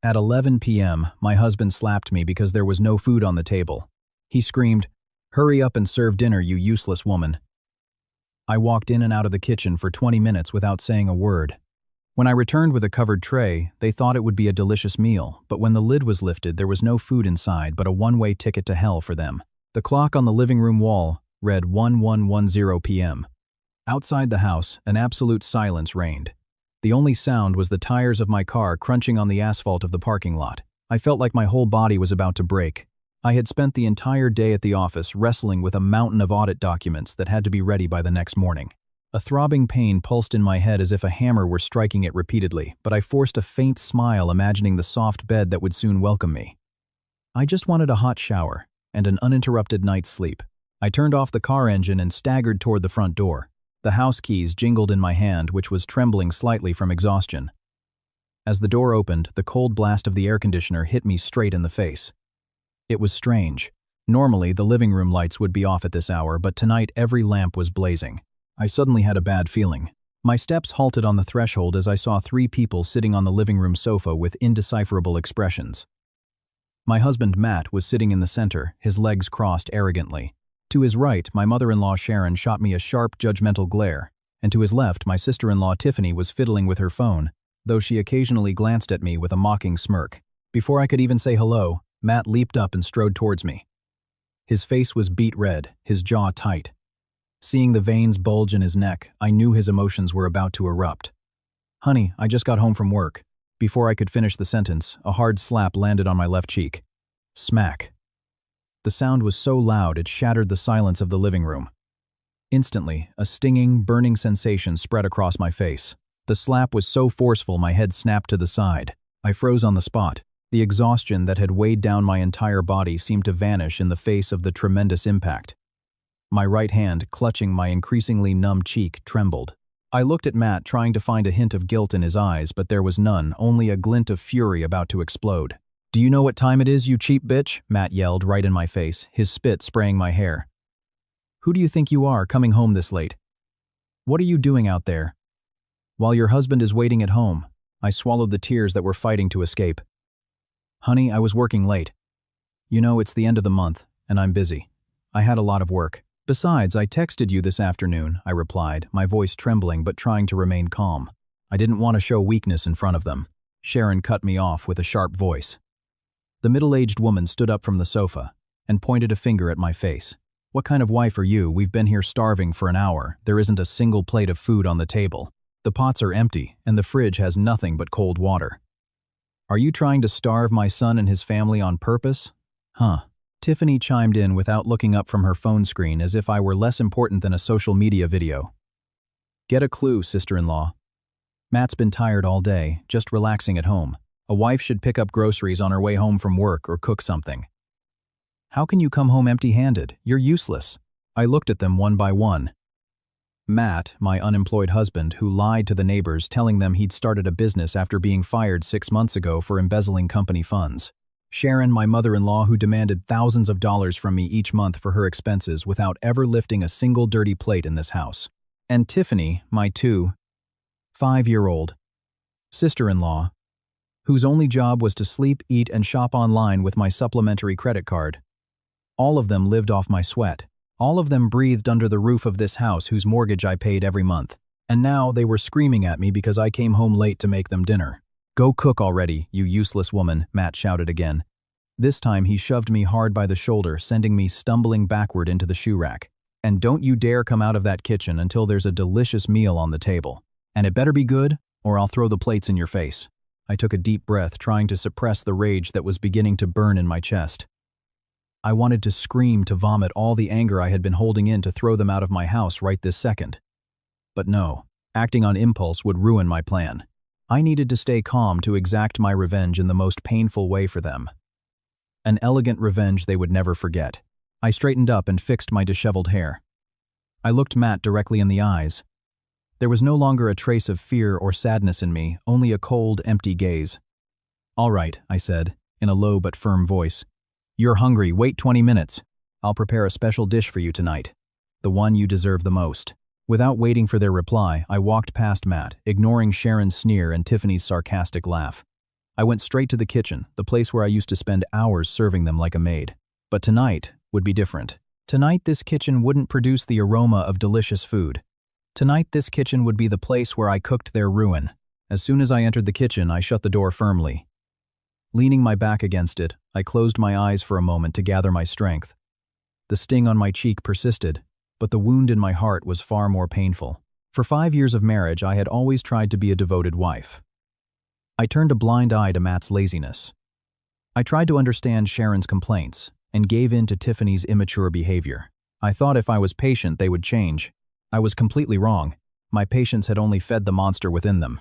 At 11 p.m., my husband slapped me because there was no food on the table. He screamed, "Hurry up and serve dinner, you useless woman." I walked in and out of the kitchen for 20 minutes without saying a word. When I returned with a covered tray, they thought it would be a delicious meal, but when the lid was lifted, there was no food inside but a one-way ticket to hell for them. The clock on the living room wall read 1110 p.m. Outside the house, an absolute silence reigned. The only sound was the tires of my car crunching on the asphalt of the parking lot. I felt like my whole body was about to break. I had spent the entire day at the office wrestling with a mountain of audit documents that had to be ready by the next morning. A throbbing pain pulsed in my head as if a hammer were striking it repeatedly, but I forced a faint smile imagining the soft bed that would soon welcome me. I just wanted a hot shower and an uninterrupted night's sleep. I turned off the car engine and staggered toward the front door. The house keys jingled in my hand, which was trembling slightly from exhaustion. As the door opened, the cold blast of the air conditioner hit me straight in the face. It was strange. Normally, the living room lights would be off at this hour, but tonight every lamp was blazing. I suddenly had a bad feeling. My steps halted on the threshold as I saw 3 people sitting on the living room sofa with indecipherable expressions. My husband, Matt, was sitting in the center, his legs crossed arrogantly. To his right, my mother-in-law Sharon shot me a sharp, judgmental glare, and to his left, my sister-in-law Tiffany was fiddling with her phone, though she occasionally glanced at me with a mocking smirk. Before I could even say hello, Matt leaped up and strode towards me. His face was beet red, his jaw tight. Seeing the veins bulge in his neck, I knew his emotions were about to erupt. "Honey, I just got home from work." Before I could finish the sentence, a hard slap landed on my left cheek. Smack. The sound was so loud it shattered the silence of the living room. Instantly, a stinging, burning sensation spread across my face. The slap was so forceful my head snapped to the side. I froze on the spot. The exhaustion that had weighed down my entire body seemed to vanish in the face of the tremendous impact. My right hand, clutching my increasingly numb cheek, trembled. I looked at Matt, trying to find a hint of guilt in his eyes, but there was none, only a glint of fury about to explode. "Do you know what time it is, you cheap bitch?" Matt yelled right in my face, his spit spraying my hair. "Who do you think you are, coming home this late? What are you doing out there? While your husband is waiting at home." I swallowed the tears that were fighting to escape. "Honey, I was working late. You know, it's the end of the month, and I'm busy. I had a lot of work. Besides, I texted you this afternoon," I replied, my voice trembling but trying to remain calm. I didn't want to show weakness in front of them. Sharon cut me off with a sharp voice. The middle-aged woman stood up from the sofa and pointed a finger at my face. "What kind of wife are you? We've been here starving for an hour. There isn't a single plate of food on the table. The pots are empty, and the fridge has nothing but cold water. Are you trying to starve my son and his family on purpose?" "Huh." Tiffany chimed in without looking up from her phone screen, as if I were less important than a social media video. "Get a clue, sister-in-law. Matt's been tired all day, just relaxing at home. A wife should pick up groceries on her way home from work or cook something." "How can you come home empty-handed? You're useless." I looked at them one by one. Matt, my unemployed husband, who lied to the neighbors telling them he'd started a business after being fired 6 months ago for embezzling company funds. Sharon, my mother-in-law, who demanded thousands of dollars from me each month for her expenses without ever lifting a single dirty plate in this house. And Tiffany, my 5-year-old sister-in-law, whose only job was to sleep, eat, and shop online with my supplementary credit card. All of them lived off my sweat. All of them breathed under the roof of this house whose mortgage I paid every month. And now they were screaming at me because I came home late to make them dinner. "Go cook already, you useless woman," Matt shouted again. This time he shoved me hard by the shoulder, sending me stumbling backward into the shoe rack. "And don't you dare come out of that kitchen until there's a delicious meal on the table. And it better be good, or I'll throw the plates in your face." I took a deep breath, trying to suppress the rage that was beginning to burn in my chest. I wanted to scream, to vomit all the anger I had been holding in, to throw them out of my house right this second. But no, acting on impulse would ruin my plan. I needed to stay calm to exact my revenge in the most painful way for them. An elegant revenge they would never forget. I straightened up and fixed my disheveled hair. I looked Matt directly in the eyes. There was no longer a trace of fear or sadness in me, only a cold, empty gaze. "All right," I said, in a low but firm voice. "You're hungry. Wait 20 minutes. I'll prepare a special dish for you tonight. The one you deserve the most." Without waiting for their reply, I walked past Matt, ignoring Sharon's sneer and Tiffany's sarcastic laugh. I went straight to the kitchen, the place where I used to spend hours serving them like a maid. But tonight would be different. Tonight this kitchen wouldn't produce the aroma of delicious food. Tonight this kitchen would be the place where I cooked their ruin. As soon as I entered the kitchen, I shut the door firmly. Leaning my back against it, I closed my eyes for a moment to gather my strength. The sting on my cheek persisted, but the wound in my heart was far more painful. For 5 years of marriage, I had always tried to be a devoted wife. I turned a blind eye to Matt's laziness. I tried to understand Sharon's complaints and gave in to Tiffany's immature behavior. I thought if I was patient, they would change. I was completely wrong. My patience had only fed the monster within them.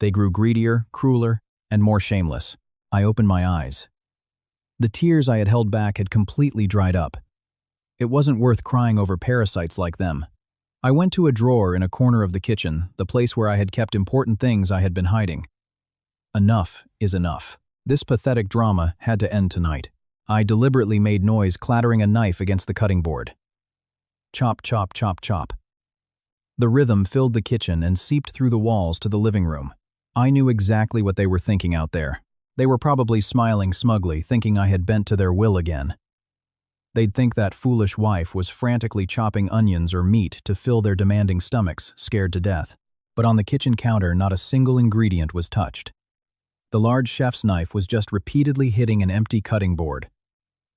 They grew greedier, crueler, and more shameless. I opened my eyes. The tears I had held back had completely dried up. It wasn't worth crying over parasites like them. I went to a drawer in a corner of the kitchen, the place where I had kept important things I had been hiding. Enough is enough. This pathetic drama had to end tonight. I deliberately made noise, clattering a knife against the cutting board. Chop, chop, chop, chop. The rhythm filled the kitchen and seeped through the walls to the living room. I knew exactly what they were thinking out there. They were probably smiling smugly, thinking I had bent to their will again. They'd think that foolish wife was frantically chopping onions or meat to fill their demanding stomachs, scared to death. But on the kitchen counter, not a single ingredient was touched. The large chef's knife was just repeatedly hitting an empty cutting board.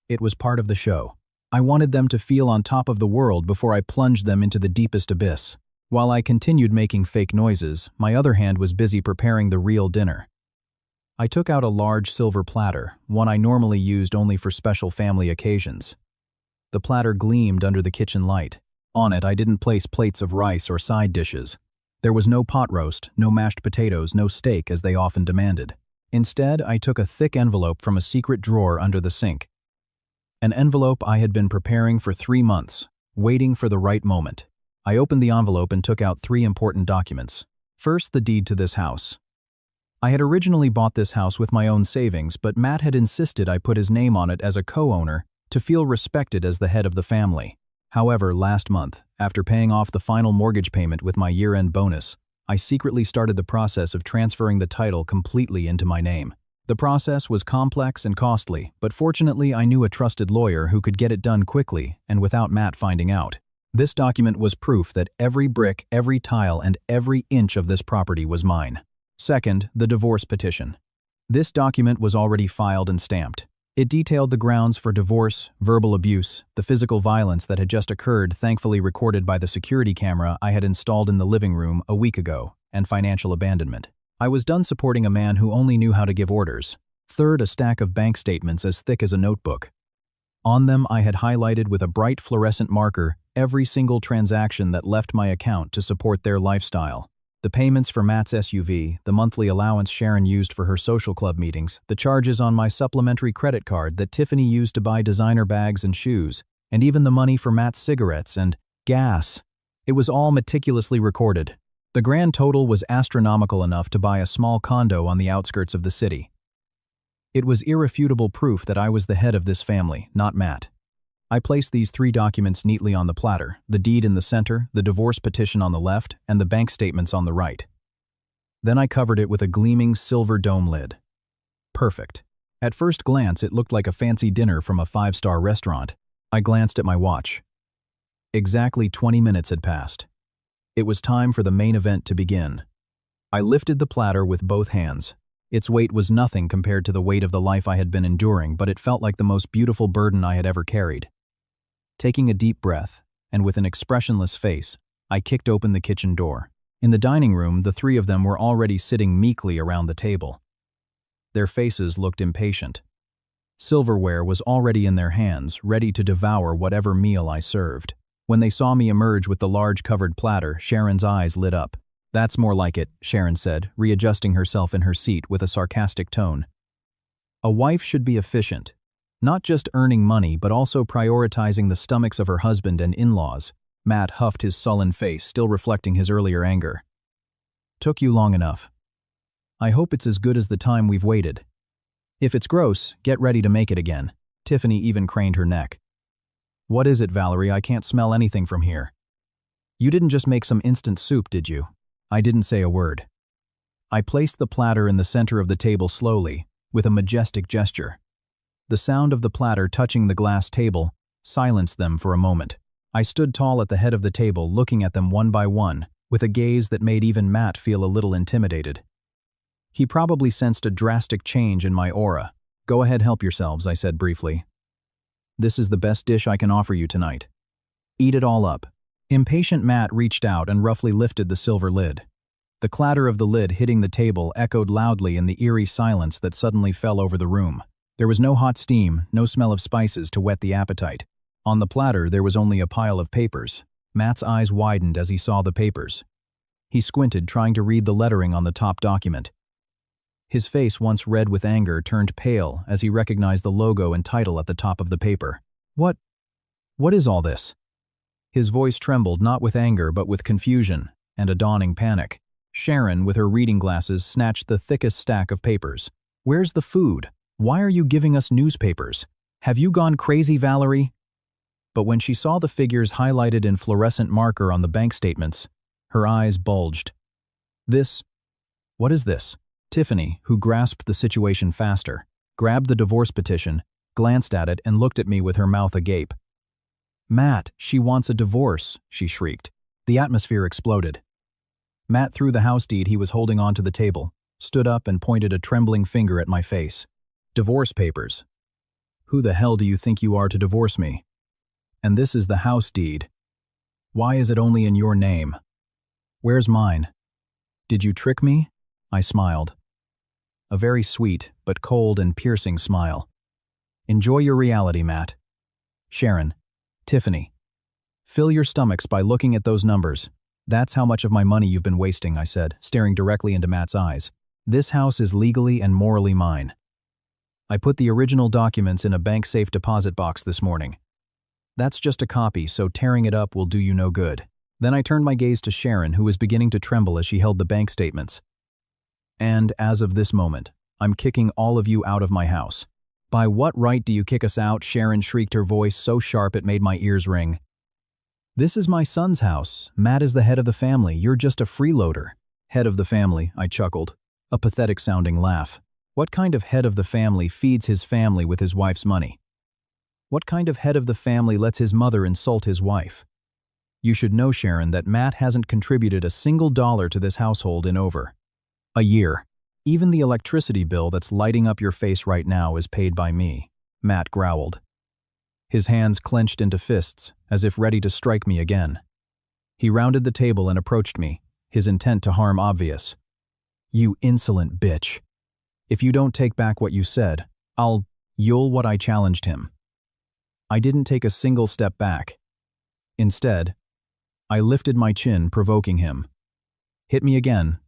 It was part of the show. I wanted them to feel on top of the world before I plunged them into the deepest abyss. While I continued making fake noises, my other hand was busy preparing the real dinner. I took out a large silver platter, one I normally used only for special family occasions. The platter gleamed under the kitchen light. On it, I didn't place plates of rice or side dishes. There was no pot roast, no mashed potatoes, no steak as they often demanded. Instead, I took a thick envelope from a secret drawer under the sink. An envelope I had been preparing for 3 months, waiting for the right moment. I opened the envelope and took out 3 important documents. First, the deed to this house. I had originally bought this house with my own savings, but Matt had insisted I put his name on it as a co-owner to feel respected as the head of the family. However, last month, after paying off the final mortgage payment with my year-end bonus, I secretly started the process of transferring the title completely into my name. The process was complex and costly, but fortunately I knew a trusted lawyer who could get it done quickly and without Matt finding out. This document was proof that every brick, every tile, and every inch of this property was mine. Second, the divorce petition. This document was already filed and stamped. It detailed the grounds for divorce, verbal abuse, the physical violence that had just occurred, thankfully recorded by the security camera I had installed in the living room a week ago, and financial abandonment. I was done supporting a man who only knew how to give orders. Third, a stack of bank statements as thick as a notebook. On them, I had highlighted with a bright fluorescent marker every single transaction that left my account to support their lifestyle. The payments for Matt's SUV, the monthly allowance Sharon used for her social club meetings, the charges on my supplementary credit card that Tiffany used to buy designer bags and shoes, and even the money for Matt's cigarettes and gas. It was all meticulously recorded. The grand total was astronomical enough to buy a small condo on the outskirts of the city. It was irrefutable proof that I was the head of this family, not Matt. I placed these 3 documents neatly on the platter, the deed in the center, the divorce petition on the left, and the bank statements on the right. Then I covered it with a gleaming silver dome lid. Perfect. At first glance, it looked like a fancy dinner from a 5-star restaurant. I glanced at my watch. Exactly 20 minutes had passed. It was time for the main event to begin. I lifted the platter with both hands. Its weight was nothing compared to the weight of the life I had been enduring, but it felt like the most beautiful burden I had ever carried. Taking a deep breath, and with an expressionless face, I kicked open the kitchen door. In the dining room, the 3 of them were already sitting meekly around the table. Their faces looked impatient. Silverware was already in their hands, ready to devour whatever meal I served. When they saw me emerge with the large covered platter, Sharon's eyes lit up. "That's more like it," Sharon said, readjusting herself in her seat with a sarcastic tone. A wife should be efficient, not just earning money but also prioritizing the stomachs of her husband and in-laws. Matt huffed his sullen face, still reflecting his earlier anger. "Took you long enough. I hope it's as good as the time we've waited. If it's gross, get ready to make it again." Tiffany even craned her neck. "What is it, Valerie? I can't smell anything from here." "You didn't just make some instant soup, did you?" I didn't say a word. I placed the platter in the center of the table slowly, with a majestic gesture. The sound of the platter touching the glass table silenced them for a moment. I stood tall at the head of the table, looking at them one by one, with a gaze that made even Matt feel a little intimidated. He probably sensed a drastic change in my aura. "Go ahead, help yourselves," I said briefly. "This is the best dish I can offer you tonight. Eat it all up." Impatient Matt reached out and roughly lifted the silver lid. The clatter of the lid hitting the table echoed loudly in the eerie silence that suddenly fell over the room. There was no hot steam, no smell of spices to whet the appetite. On the platter, there was only a pile of papers. Matt's eyes widened as he saw the papers. He squinted, trying to read the lettering on the top document. His face, once red with anger, turned pale as he recognized the logo and title at the top of the paper. What is all this?" His voice trembled, not with anger but with confusion and a dawning panic. Sharon, with her reading glasses, snatched the thickest stack of papers. "Where's the food? Why are you giving us newspapers? Have you gone crazy, Valerie?" But when she saw the figures highlighted in fluorescent marker on the bank statements, her eyes bulged. What is this?" Tiffany, who grasped the situation faster, grabbed the divorce petition, glanced at it, and looked at me with her mouth agape. "Matt, she wants a divorce," she shrieked. The atmosphere exploded. Matt threw the house deed he was holding onto the table, stood up and pointed a trembling finger at my face. "Divorce papers. Who the hell do you think you are to divorce me? And this is the house deed. Why is it only in your name? Where's mine? Did you trick me?" I smiled. A very sweet, but cold and piercing smile. "Enjoy your reality, Matt. Sharon, Tiffany, fill your stomachs by looking at those numbers. That's how much of my money you've been wasting," I said, staring directly into Matt's eyes. "This house is legally and morally mine. I put the original documents in a bank safe deposit box this morning. That's just a copy, so tearing it up will do you no good." Then I turned my gaze to Sharon, who was beginning to tremble as she held the bank statements. "And as of this moment, I'm kicking all of you out of my house." "By what right do you kick us out?" Sharon shrieked, her voice so sharp it made my ears ring. "This is my son's house. Matt is the head of the family. You're just a freeloader." "Head of the family," I chuckled. A pathetic-sounding laugh. What kind of head of the family feeds his family with his wife's money? What kind of head of the family lets his mother insult his wife? You should know, Sharon, that Matt hasn't contributed a single dollar to this household in over a year. Even the electricity bill that's lighting up your face right now is paid by me, Matt growled. His hands clenched into fists, as if ready to strike me again. He rounded the table and approached me, his intent to harm obvious. "You insolent bitch. If you don't take back what you said, you'll what?" I challenged him. I didn't take a single step back. Instead, I lifted my chin, provoking him. "Hit me again.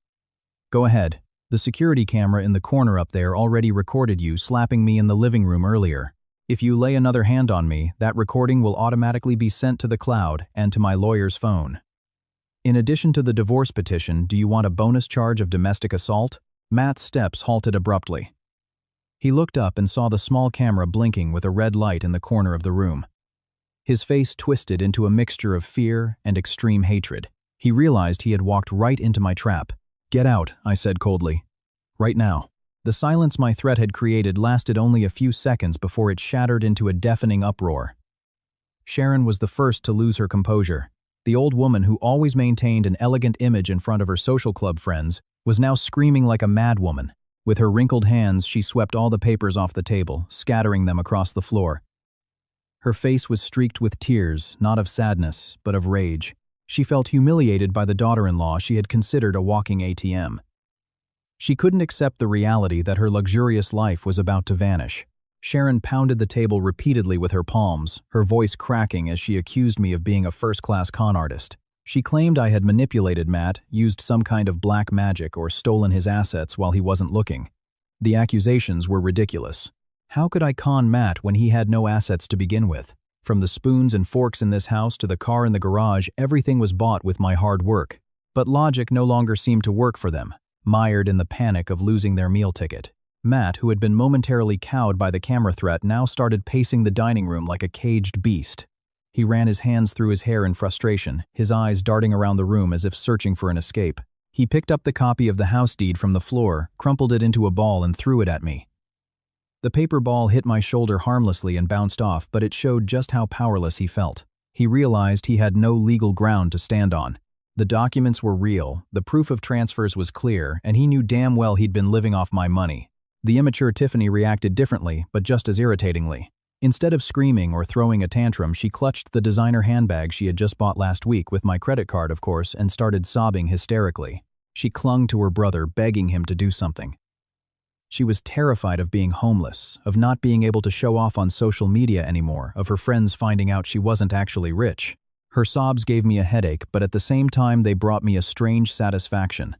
Go ahead. The security camera in the corner up there already recorded you slapping me in the living room earlier. If you lay another hand on me, that recording will automatically be sent to the cloud and to my lawyer's phone. In addition to the divorce petition, do you want a bonus charge of domestic assault?" Matt's steps halted abruptly. He looked up and saw the small camera blinking with a red light in the corner of the room. His face twisted into a mixture of fear and extreme hatred. He realized he had walked right into my trap. "Get out," I said coldly. "Right now." The silence my threat had created lasted only a few seconds before it shattered into a deafening uproar. Sharon was the first to lose her composure. The old woman who always maintained an elegant image in front of her social club friends was now screaming like a madwoman. With her wrinkled hands, she swept all the papers off the table, scattering them across the floor. Her face was streaked with tears, not of sadness, but of rage. She felt humiliated by the daughter-in-law she had considered a walking ATM. She couldn't accept the reality that her luxurious life was about to vanish. Sharon pounded the table repeatedly with her palms, her voice cracking as she accused me of being a first-class con artist. She claimed I had manipulated Matt, used some kind of black magic, or stolen his assets while he wasn't looking. The accusations were ridiculous. How could I con Matt when he had no assets to begin with? From the spoons and forks in this house to the car in the garage, everything was bought with my hard work. But logic no longer seemed to work for them, mired in the panic of losing their meal ticket. Matt, who had been momentarily cowed by the camera threat, now started pacing the dining room like a caged beast. He ran his hands through his hair in frustration, his eyes darting around the room as if searching for an escape. He picked up the copy of the house deed from the floor, crumpled it into a ball and threw it at me. The paper ball hit my shoulder harmlessly and bounced off, but it showed just how powerless he felt. He realized he had no legal ground to stand on. The documents were real, the proof of transfers was clear, and he knew damn well he'd been living off my money. The immature Tiffany reacted differently, but just as irritatingly. Instead of screaming or throwing a tantrum, she clutched the designer handbag she had just bought last week with my credit card, of course, and started sobbing hysterically. She clung to her brother, begging him to do something. She was terrified of being homeless, of not being able to show off on social media anymore, of her friends finding out she wasn't actually rich. Her sobs gave me a headache, but at the same time they brought me a strange satisfaction.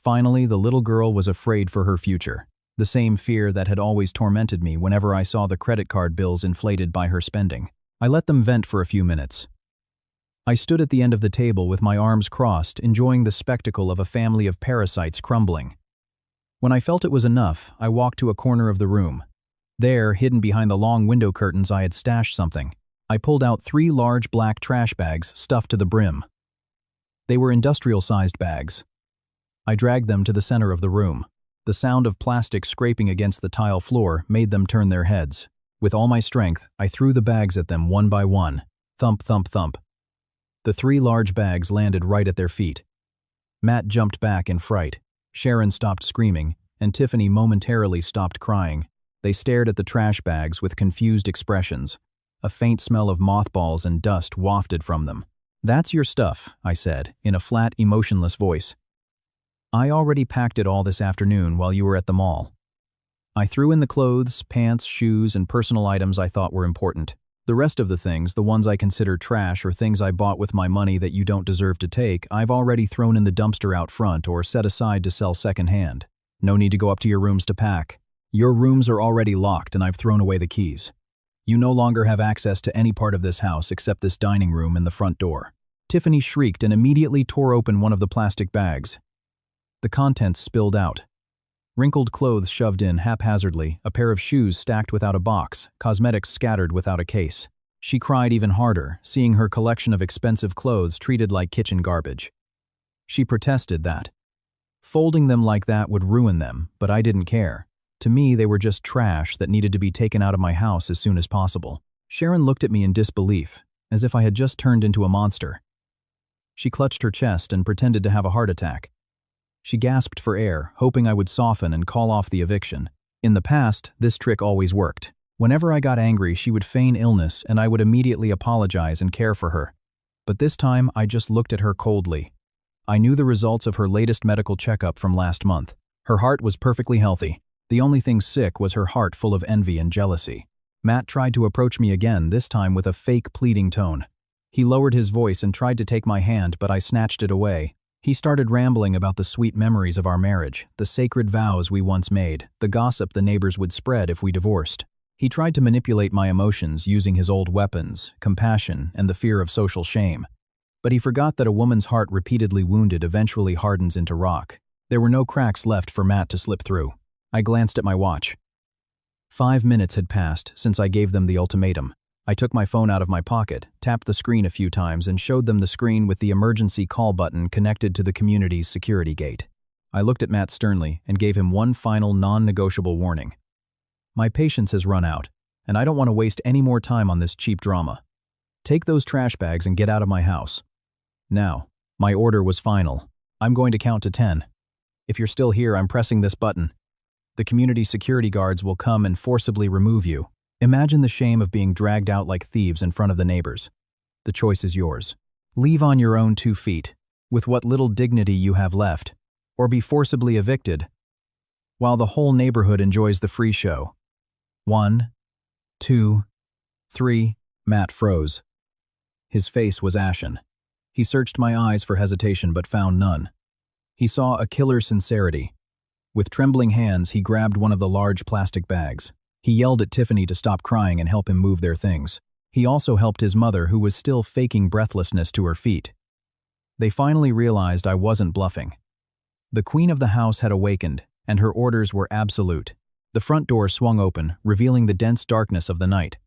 Finally, the little girl was afraid for her future, the same fear that had always tormented me whenever I saw the credit card bills inflated by her spending. I let them vent for a few minutes. I stood at the end of the table with my arms crossed, enjoying the spectacle of a family of parasites crumbling. When I felt it was enough, I walked to a corner of the room. There, hidden behind the long window curtains, I had stashed something. I pulled out 3 large black trash bags stuffed to the brim. They were industrial-sized bags. I dragged them to the center of the room. The sound of plastic scraping against the tile floor made them turn their heads. With all my strength, I threw the bags at them one by one. Thump, thump, thump. The 3 large bags landed right at their feet. Matt jumped back in fright. Sharon stopped screaming, and Tiffany momentarily stopped crying. They stared at the trash bags with confused expressions. A faint smell of mothballs and dust wafted from them. "That's your stuff," I said, in a flat, emotionless voice. "I already packed it all this afternoon while you were at the mall." I threw in the clothes, pants, shoes, and personal items I thought were important. The rest of the things, the ones I consider trash or things I bought with my money that you don't deserve to take, I've already thrown in the dumpster out front or set aside to sell secondhand. No need to go up to your rooms to pack. Your rooms are already locked and I've thrown away the keys. You no longer have access to any part of this house except this dining room and the front door." Tiffany shrieked and immediately tore open one of the plastic bags. The contents spilled out. Wrinkled clothes shoved in haphazardly, a pair of shoes stacked without a box, cosmetics scattered without a case. She cried even harder, seeing her collection of expensive clothes treated like kitchen garbage. She protested that folding them like that would ruin them, but I didn't care. To me, they were just trash that needed to be taken out of my house as soon as possible. Sharon looked at me in disbelief, as if I had just turned into a monster. She clutched her chest and pretended to have a heart attack. She gasped for air, hoping I would soften and call off the eviction. In the past, this trick always worked. Whenever I got angry, she would feign illness and I would immediately apologize and care for her. But this time, I just looked at her coldly. I knew the results of her latest medical checkup from last month. Her heart was perfectly healthy. The only thing sick was her heart full of envy and jealousy. Matt tried to approach me again, this time with a fake pleading tone. He lowered his voice and tried to take my hand, but I snatched it away. He started rambling about the sweet memories of our marriage, the sacred vows we once made, the gossip the neighbors would spread if we divorced. He tried to manipulate my emotions using his old weapons, compassion, and the fear of social shame. But he forgot that a woman's heart repeatedly wounded eventually hardens into rock. There were no cracks left for Matt to slip through. I glanced at my watch. 5 minutes had passed since I gave them the ultimatum. I took my phone out of my pocket, tapped the screen a few times, and showed them the screen with the emergency call button connected to the community's security gate. I looked at Matt sternly and gave him one final non-negotiable warning. My patience has run out, and I don't want to waste any more time on this cheap drama. Take those trash bags and get out of my house. Now, my order was final. I'm going to count to 10. If you're still here, I'm pressing this button. The community security guards will come and forcibly remove you. Imagine the shame of being dragged out like thieves in front of the neighbors. The choice is yours. Leave on your own 2 feet, with what little dignity you have left, or be forcibly evicted, while the whole neighborhood enjoys the free show. 1, 2, 3. Matt froze. His face was ashen. He searched my eyes for hesitation but found none. He saw a killer's sincerity. With trembling hands, he grabbed one of the large plastic bags. He yelled at Tiffany to stop crying and help him move their things. He also helped his mother, who was still faking breathlessness, to her feet. They finally realized I wasn't bluffing. The queen of the house had awakened, and her orders were absolute. The front door swung open, revealing the dense darkness of the night.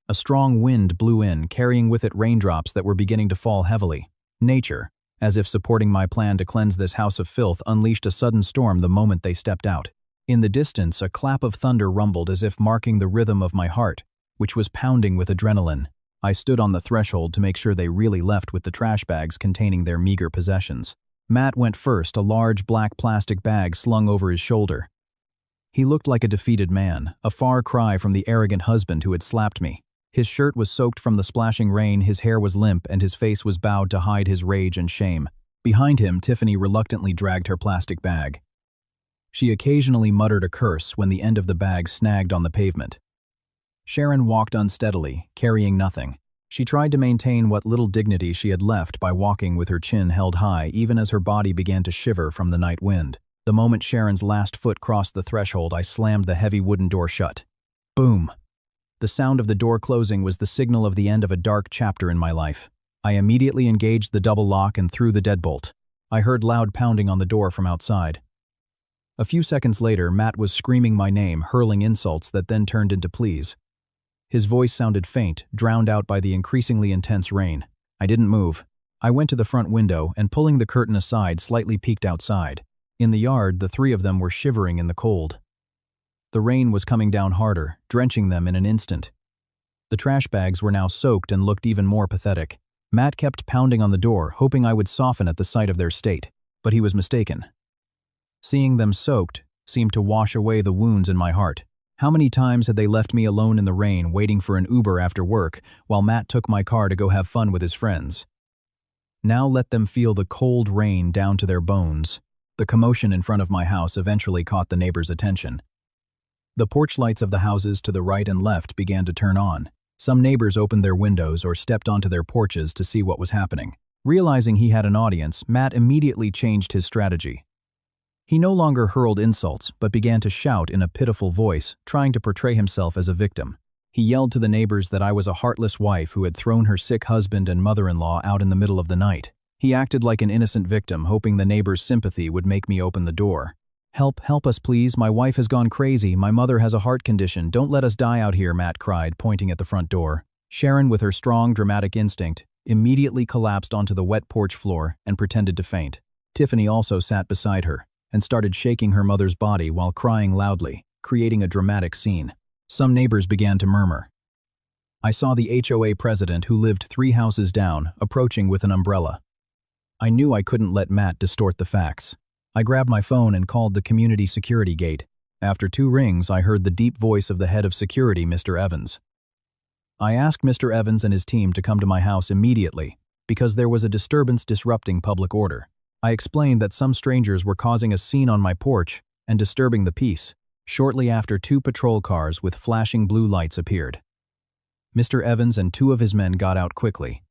A strong wind blew in, carrying with it raindrops that were beginning to fall heavily. Nature, as if supporting my plan to cleanse this house of filth unleashed a sudden storm the moment they stepped out. In the distance, a clap of thunder rumbled as if marking the rhythm of my heart, which was pounding with adrenaline. I stood on the threshold to make sure they really left with the trash bags containing their meager possessions. Matt went first, a large black plastic bag slung over his shoulder. He looked like a defeated man, a far cry from the arrogant husband who had slapped me. His shirt was soaked from the splashing rain, his hair was limp, and his face was bowed to hide his rage and shame. Behind him, Tiffany reluctantly dragged her plastic bag. She occasionally muttered a curse when the end of the bag snagged on the pavement. Sharon walked unsteadily, carrying nothing. She tried to maintain what little dignity she had left by walking with her chin held high even as her body began to shiver from the night wind. The moment Sharon's last foot crossed the threshold, I slammed the heavy wooden door shut. Boom! The sound of the door closing was the signal of the end of a dark chapter in my life. I immediately engaged the double lock and threw the deadbolt. I heard loud pounding on the door from outside. A few seconds later, Matt was screaming my name, hurling insults that then turned into pleas. His voice sounded faint, drowned out by the increasingly intense rain. I didn't move. I went to the front window and, pulling the curtain aside, slightly peeked outside. In the yard, the three of them were shivering in the cold. The rain was coming down harder, drenching them in an instant. The trash bags were now soaked and looked even more pathetic. Matt kept pounding on the door, hoping I would soften at the sight of their state, but he was mistaken. Seeing them soaked seemed to wash away the wounds in my heart. How many times had they left me alone in the rain, waiting for an Uber after work, while Matt took my car to go have fun with his friends? Now let them feel the cold rain down to their bones. The commotion in front of my house eventually caught the neighbors' attention. The porch lights of the houses to the right and left began to turn on. Some neighbors opened their windows or stepped onto their porches to see what was happening. Realizing he had an audience, Matt immediately changed his strategy. He no longer hurled insults, but began to shout in a pitiful voice, trying to portray himself as a victim. He yelled to the neighbors that I was a heartless wife who had thrown her sick husband and mother-in-law out in the middle of the night. He acted like an innocent victim, hoping the neighbors' sympathy would make me open the door. Help us please, my wife has gone crazy, my mother has a heart condition, don't let us die out here," Matt cried, pointing at the front door. Sharon, with her strong, dramatic instinct, immediately collapsed onto the wet porch floor and pretended to faint. Tiffany also sat beside her and started shaking her mother's body while crying loudly, creating a dramatic scene. Some neighbors began to murmur. I saw the HOA president, who lived 3 houses down, approaching with an umbrella. I knew I couldn't let Matt distort the facts. I grabbed my phone and called the community security gate. After 2 rings, I heard the deep voice of the head of security, Mr. Evans. I asked Mr. Evans and his team to come to my house immediately because there was a disturbance disrupting public order. I explained that some strangers were causing a scene on my porch and disturbing the peace. Shortly after, 2 patrol cars with flashing blue lights appeared. Mr. Evans and 2 of his men got out quickly.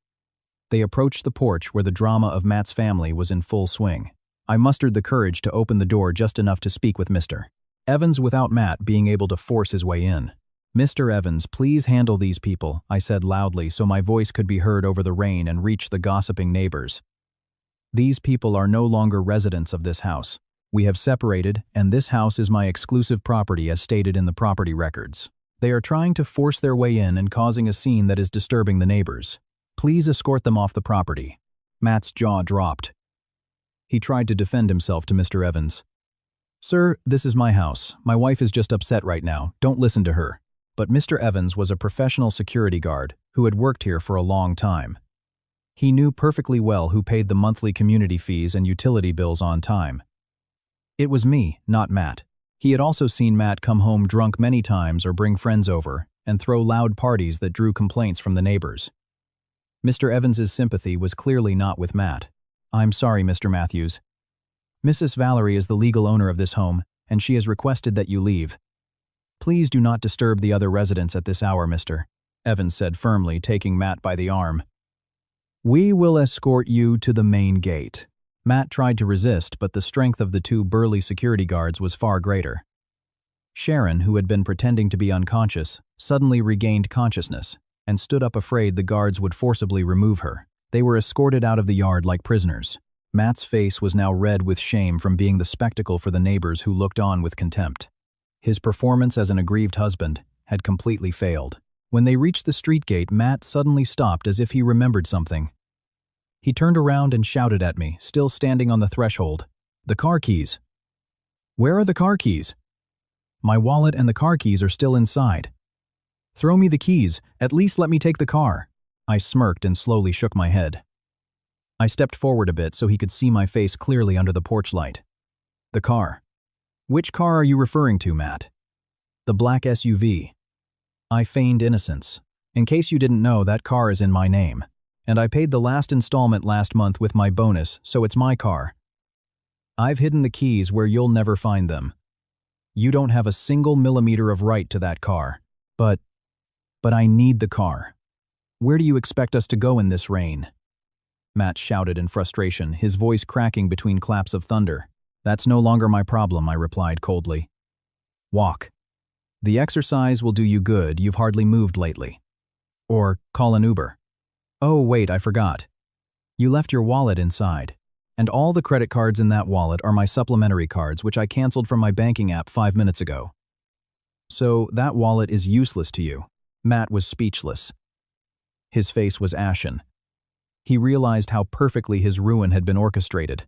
They approached the porch where the drama of Matt's family was in full swing. I mustered the courage to open the door just enough to speak with Mr. Evans without Matt being able to force his way in. "Mr. Evans, please handle these people," I said loudly so my voice could be heard over the rain and reach the gossiping neighbors. "These people are no longer residents of this house. We have separated, and this house is my exclusive property as stated in the property records. They are trying to force their way in and causing a scene that is disturbing the neighbors. Please escort them off the property." Matt's jaw dropped. He tried to defend himself to Mr. Evans. "Sir, this is my house. My wife is just upset right now. Don't listen to her." But Mr. Evans was a professional security guard who had worked here for a long time. He knew perfectly well who paid the monthly community fees and utility bills on time. It was me, not Matt. He had also seen Matt come home drunk many times or bring friends over and throw loud parties that drew complaints from the neighbors. Mr. Evans's sympathy was clearly not with Matt. "I'm sorry, Mr. Matthews. Mrs. Valerie is the legal owner of this home, and she has requested that you leave. Please do not disturb the other residents at this hour, Mr. Evans said firmly, taking Matt by the arm. "We will escort you to the main gate." Matt tried to resist, but the strength of the 2 burly security guards was far greater. Sharon, who had been pretending to be unconscious, suddenly regained consciousness and stood up, afraid the guards would forcibly remove her. They were escorted out of the yard like prisoners. Matt's face was now red with shame from being the spectacle for the neighbors who looked on with contempt. His performance as an aggrieved husband had completely failed. When they reached the street gate, Matt suddenly stopped as if he remembered something. He turned around and shouted at me, still standing on the threshold. "The car keys." "Where are the car keys?" "My wallet and the car keys are still inside." "Throw me the keys, at least let me take the car." I smirked and slowly shook my head. I stepped forward a bit so he could see my face clearly under the porch light. "The car. Which car are you referring to, Matt?" "The black SUV." I feigned innocence. "In case you didn't know, that car is in my name. And I paid the last installment last month with my bonus, so it's my car. I've hidden the keys where you'll never find them. You don't have a single millimeter of right to that car. But I need the car. Where do you expect us to go in this rain?" Matt shouted in frustration, his voice cracking between claps of thunder. "That's no longer my problem," I replied coldly. "Walk. The exercise will do you good, you've hardly moved lately. Or call an Uber. Oh, wait, I forgot. You left your wallet inside. And all the credit cards in that wallet are my supplementary cards, which I canceled from my banking app 5 minutes ago. So that wallet is useless to you." Matt was speechless. His face was ashen. He realized how perfectly his ruin had been orchestrated.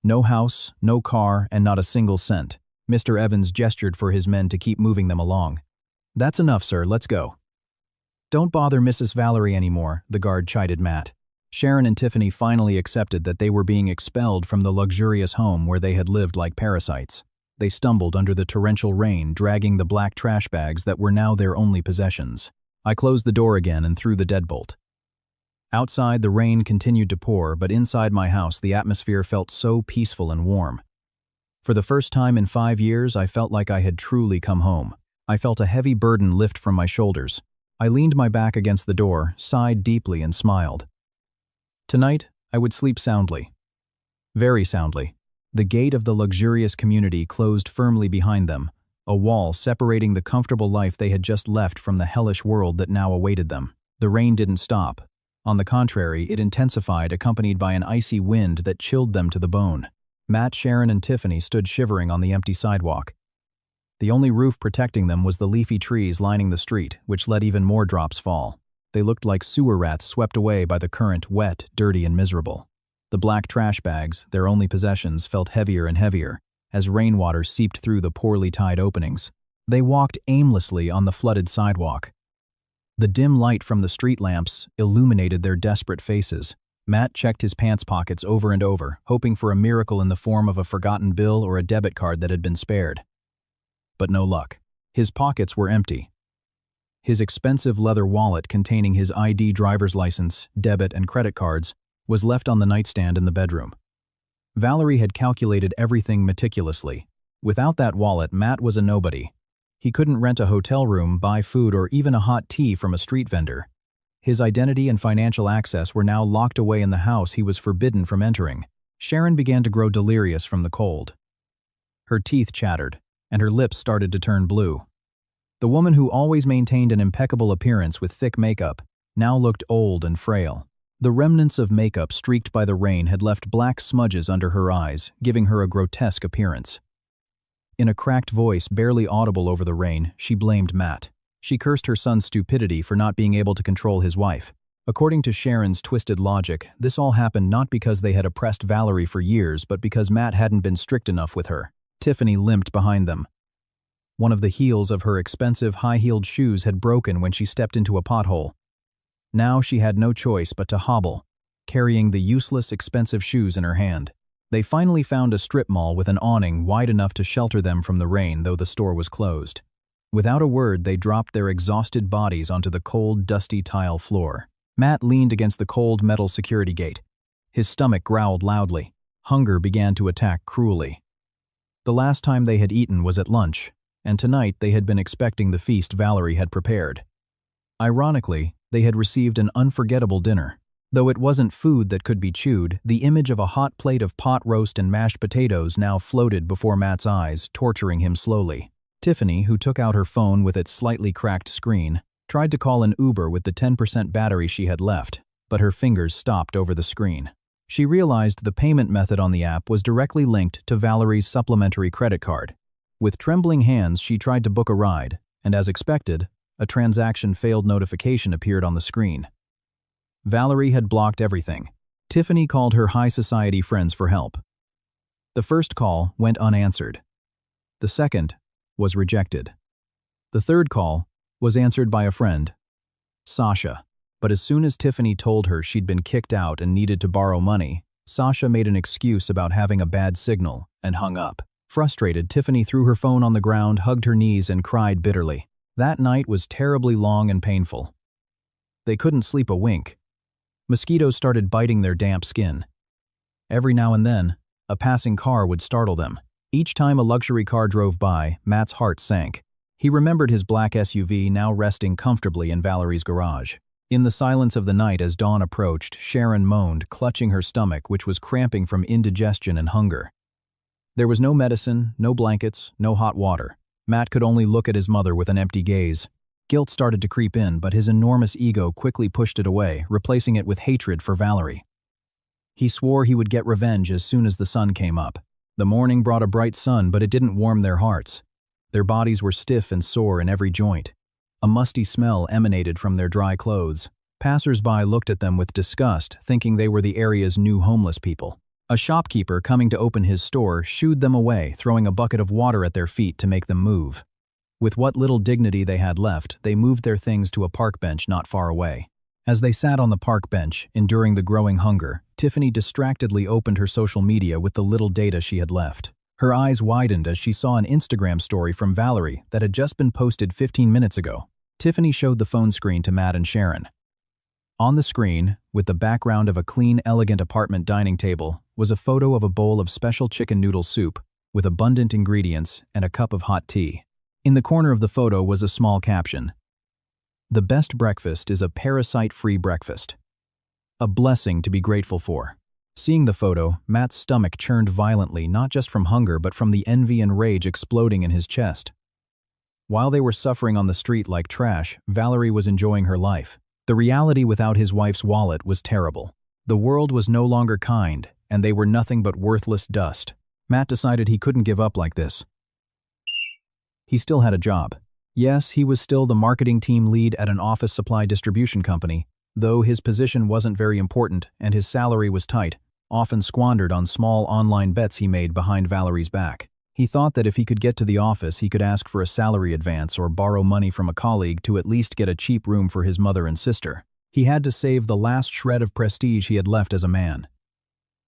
No house, no car, and not a single cent. Mr. Evans gestured for his men to keep moving them along. "That's enough, sir, let's go." "Don't bother Mrs. Valerie anymore," the guard chided Matt. Sharon and Tiffany finally accepted that they were being expelled from the luxurious home where they had lived like parasites. They stumbled under the torrential rain, dragging the black trash bags that were now their only possessions. I closed the door again and threw the deadbolt. Outside, the rain continued to pour, but inside my house, the atmosphere felt so peaceful and warm. For the first time in 5 years, I felt like I had truly come home. I felt a heavy burden lift from my shoulders. I leaned my back against the door, sighed deeply, and smiled. Tonight, I would sleep soundly. Very soundly. The gate of the luxurious community closed firmly behind them, a wall separating the comfortable life they had just left from the hellish world that now awaited them. The rain didn't stop. On the contrary, it intensified, accompanied by an icy wind that chilled them to the bone. Matt, Sharon, and Tiffany stood shivering on the empty sidewalk. The only roof protecting them was the leafy trees lining the street, which let even more drops fall. They looked like sewer rats swept away by the current, wet, dirty, and miserable. The black trash bags, their only possessions, felt heavier and heavier as rainwater seeped through the poorly tied openings. They walked aimlessly on the flooded sidewalk. The dim light from the street lamps illuminated their desperate faces. Matt checked his pants pockets over and over, hoping for a miracle in the form of a forgotten bill or a debit card that had been spared. But no luck. His pockets were empty. His expensive leather wallet containing his ID, driver's license, debit, and credit cards was left on the nightstand in the bedroom. Valerie had calculated everything meticulously. Without that wallet, Matt was a nobody. He couldn't rent a hotel room, buy food, or even a hot tea from a street vendor. His identity and financial access were now locked away in the house he was forbidden from entering. Sharon began to grow delirious from the cold. Her teeth chattered, and her lips started to turn blue. The woman who always maintained an impeccable appearance with thick makeup now looked old and frail. The remnants of makeup streaked by the rain had left black smudges under her eyes, giving her a grotesque appearance. In a cracked voice barely audible over the rain, she blamed Matt. She cursed her son's stupidity for not being able to control his wife. According to Sharon's twisted logic, this all happened not because they had oppressed Valerie for years, but because Matt hadn't been strict enough with her. Tiffany limped behind them. One of the heels of her expensive high-heeled shoes had broken when she stepped into a pothole. Now she had no choice but to hobble, carrying the useless, expensive shoes in her hand. They finally found a strip mall with an awning wide enough to shelter them from the rain, though the store was closed. Without a word, they dropped their exhausted bodies onto the cold, dusty tile floor. Matt leaned against the cold metal security gate. His stomach growled loudly. Hunger began to attack cruelly. The last time they had eaten was at lunch, and tonight they had been expecting the feast Valerie had prepared. Ironically, they had received an unforgettable dinner. Though it wasn't food that could be chewed, the image of a hot plate of pot roast and mashed potatoes now floated before Matt's eyes, torturing him slowly. Tiffany, who took out her phone with its slightly cracked screen, tried to call an Uber with the 10% battery she had left, but her fingers stopped over the screen. She realized the payment method on the app was directly linked to Valerie's supplementary credit card. With trembling hands, she tried to book a ride, and as expected, a transaction failed notification appeared on the screen. Valerie had blocked everything. Tiffany called her high society friends for help. The first call went unanswered. The second was rejected. The third call was answered by a friend, Sasha. But as soon as Tiffany told her she'd been kicked out and needed to borrow money, Sasha made an excuse about having a bad signal and hung up. Frustrated, Tiffany threw her phone on the ground, hugged her knees, and cried bitterly. That night was terribly long and painful. They couldn't sleep a wink. Mosquitoes started biting their damp skin. Every now and then, a passing car would startle them. Each time a luxury car drove by, Matt's heart sank. He remembered his black SUV now resting comfortably in Valerie's garage. In the silence of the night as dawn approached, Sharon moaned, clutching her stomach, which was cramping from indigestion and hunger. There was no medicine, no blankets, no hot water. Matt could only look at his mother with an empty gaze. Guilt started to creep in, but his enormous ego quickly pushed it away, replacing it with hatred for Valerie. He swore he would get revenge as soon as the sun came up. The morning brought a bright sun, but it didn't warm their hearts. Their bodies were stiff and sore in every joint. A musty smell emanated from their dry clothes. Passers-by looked at them with disgust, thinking they were the area's new homeless people. A shopkeeper coming to open his store shooed them away, throwing a bucket of water at their feet to make them move. With what little dignity they had left, they moved their things to a park bench not far away. As they sat on the park bench, enduring the growing hunger, Tiffany distractedly opened her social media with the little data she had left. Her eyes widened as she saw an Instagram story from Valerie that had just been posted 15 minutes ago. Tiffany showed the phone screen to Matt and Sharon. On the screen, with the background of a clean, elegant apartment dining table, was a photo of a bowl of special chicken noodle soup with abundant ingredients and a cup of hot tea. In the corner of the photo was a small caption. "The best breakfast is a parasite-free breakfast. A blessing to be grateful for." Seeing the photo, Matt's stomach churned violently, not just from hunger but from the envy and rage exploding in his chest. While they were suffering on the street like trash, Valerie was enjoying her life. The reality without his wife's wallet was terrible. The world was no longer kind, and they were nothing but worthless dust. Matt decided he couldn't give up like this. He still had a job. Yes, he was still the marketing team lead at an office supply distribution company, though his position wasn't very important and his salary was tight, often squandered on small online bets he made behind Valerie's back. He thought that if he could get to the office, he could ask for a salary advance or borrow money from a colleague to at least get a cheap room for his mother and sister. He had to save the last shred of prestige he had left as a man.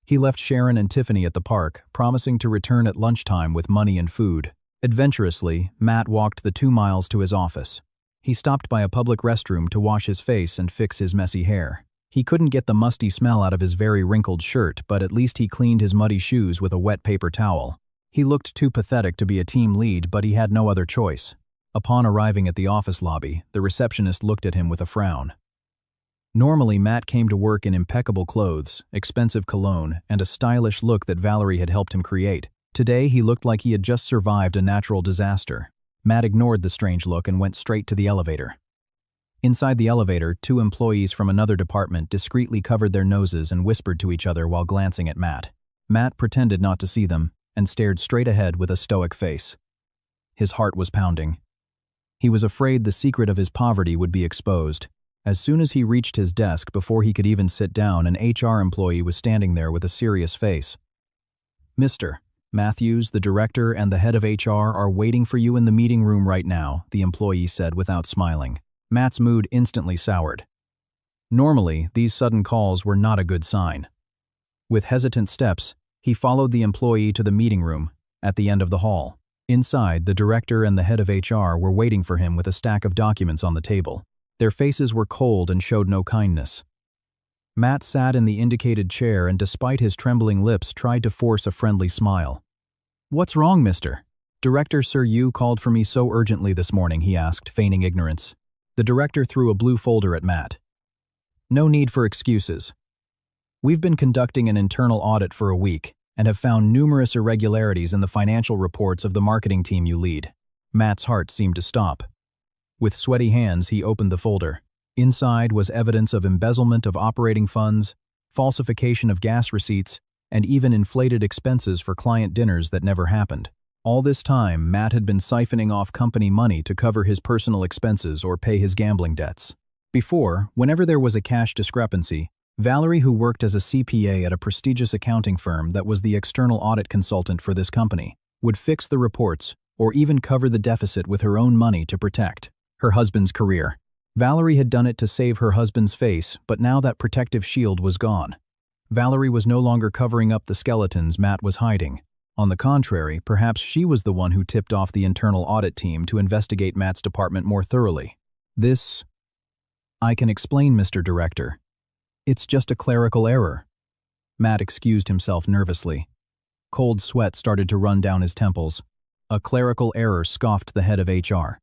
He left Sharon and Tiffany at the park, promising to return at lunchtime with money and food. Adventurously, Matt walked the 2 miles to his office. He stopped by a public restroom to wash his face and fix his messy hair. He couldn't get the musty smell out of his very wrinkled shirt, but at least he cleaned his muddy shoes with a wet paper towel. He looked too pathetic to be a team lead, but he had no other choice. Upon arriving at the office lobby, the receptionist looked at him with a frown. Normally, Matt came to work in impeccable clothes, expensive cologne, and a stylish look that Valerie had helped him create. Today, he looked like he had just survived a natural disaster. Matt ignored the strange look and went straight to the elevator. Inside the elevator, 2 employees from another department discreetly covered their noses and whispered to each other while glancing at Matt. Matt pretended not to see them and stared straight ahead with a stoic face. His heart was pounding. He was afraid the secret of his poverty would be exposed. As soon as he reached his desk, before he could even sit down, an HR employee was standing there with a serious face. "Mr. Matthews, the director and the head of HR are waiting for you in the meeting room right now," the employee said without smiling. Matt's mood instantly soured. Normally, these sudden calls were not a good sign. With hesitant steps, he followed the employee to the meeting room at the end of the hall. Inside, the director and the head of HR were waiting for him with a stack of documents on the table. Their faces were cold and showed no kindness. Matt sat in the indicated chair and, despite his trembling lips, tried to force a friendly smile. "What's wrong, mister? Director Sir Yu called for me so urgently this morning," he asked, feigning ignorance. The director threw a blue folder at Matt. "No need for excuses. We've been conducting an internal audit for a week and have found numerous irregularities in the financial reports of the marketing team you lead." Matt's heart seemed to stop. With sweaty hands, he opened the folder. Inside was evidence of embezzlement of operating funds, falsification of gas receipts, and even inflated expenses for client dinners that never happened. All this time, Matt had been siphoning off company money to cover his personal expenses or pay his gambling debts. Before, whenever there was a cash discrepancy, Valerie, who worked as a CPA at a prestigious accounting firm that was the external audit consultant for this company, would fix the reports or even cover the deficit with her own money to protect her husband's career. Valerie had done it to save her husband's face, but now that protective shield was gone. Valerie was no longer covering up the skeletons Matt was hiding. On the contrary, perhaps she was the one who tipped off the internal audit team to investigate Matt's department more thoroughly. I can explain, Mr. Director. It's just a clerical error. Matt excused himself nervously. Cold sweat started to run down his temples. A clerical error, scoffed the head of HR.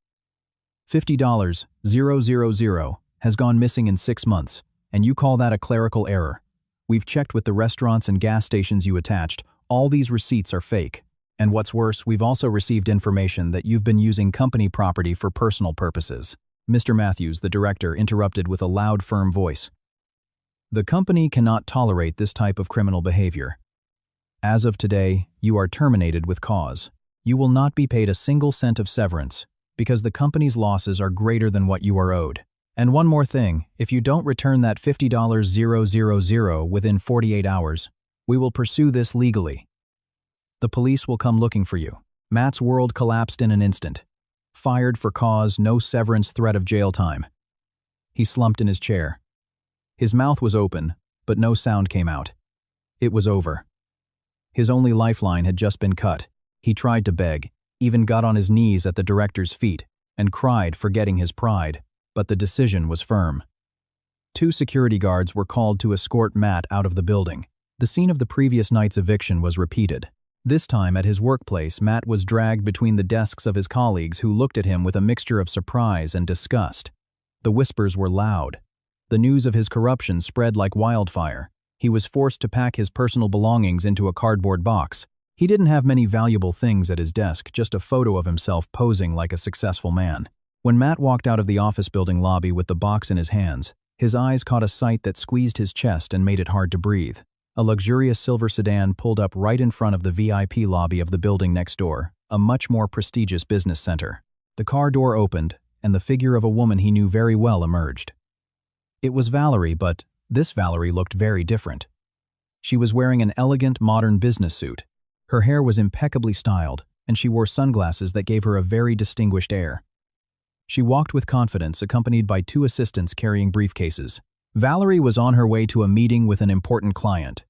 $50,000 has gone missing in 6 months, and you call that a clerical error? We've checked with the restaurants and gas stations you attached. All these receipts are fake. And what's worse, we've also received information that you've been using company property for personal purposes. Mr. Matthews, the director, interrupted with a loud, firm voice. The company cannot tolerate this type of criminal behavior. As of today, you are terminated with cause. You will not be paid a single cent of severance, because the company's losses are greater than what you are owed. And one more thing, if you don't return that $50,000 within 48 hours, we will pursue this legally. The police will come looking for you. Matt's world collapsed in an instant. Fired for cause, no severance, threat of jail time. He slumped in his chair. His mouth was open, but no sound came out. It was over. His only lifeline had just been cut. He tried to beg, even got on his knees at the director's feet, and cried, forgetting his pride, but the decision was firm. 2 security guards were called to escort Matt out of the building. The scene of the previous night's eviction was repeated. This time at his workplace, Matt was dragged between the desks of his colleagues who looked at him with a mixture of surprise and disgust. The whispers were loud. The news of his corruption spread like wildfire. He was forced to pack his personal belongings into a cardboard box. He didn't have many valuable things at his desk, just a photo of himself posing like a successful man. When Matt walked out of the office building lobby with the box in his hands, his eyes caught a sight that squeezed his chest and made it hard to breathe. A luxurious silver sedan pulled up right in front of the VIP lobby of the building next door, a much more prestigious business center. The car door opened, and the figure of a woman he knew very well emerged. It was Valerie, but this Valerie looked very different. She was wearing an elegant, modern business suit. Her hair was impeccably styled, and she wore sunglasses that gave her a very distinguished air. She walked with confidence, accompanied by 2 assistants carrying briefcases. Valerie was on her way to a meeting with an important client.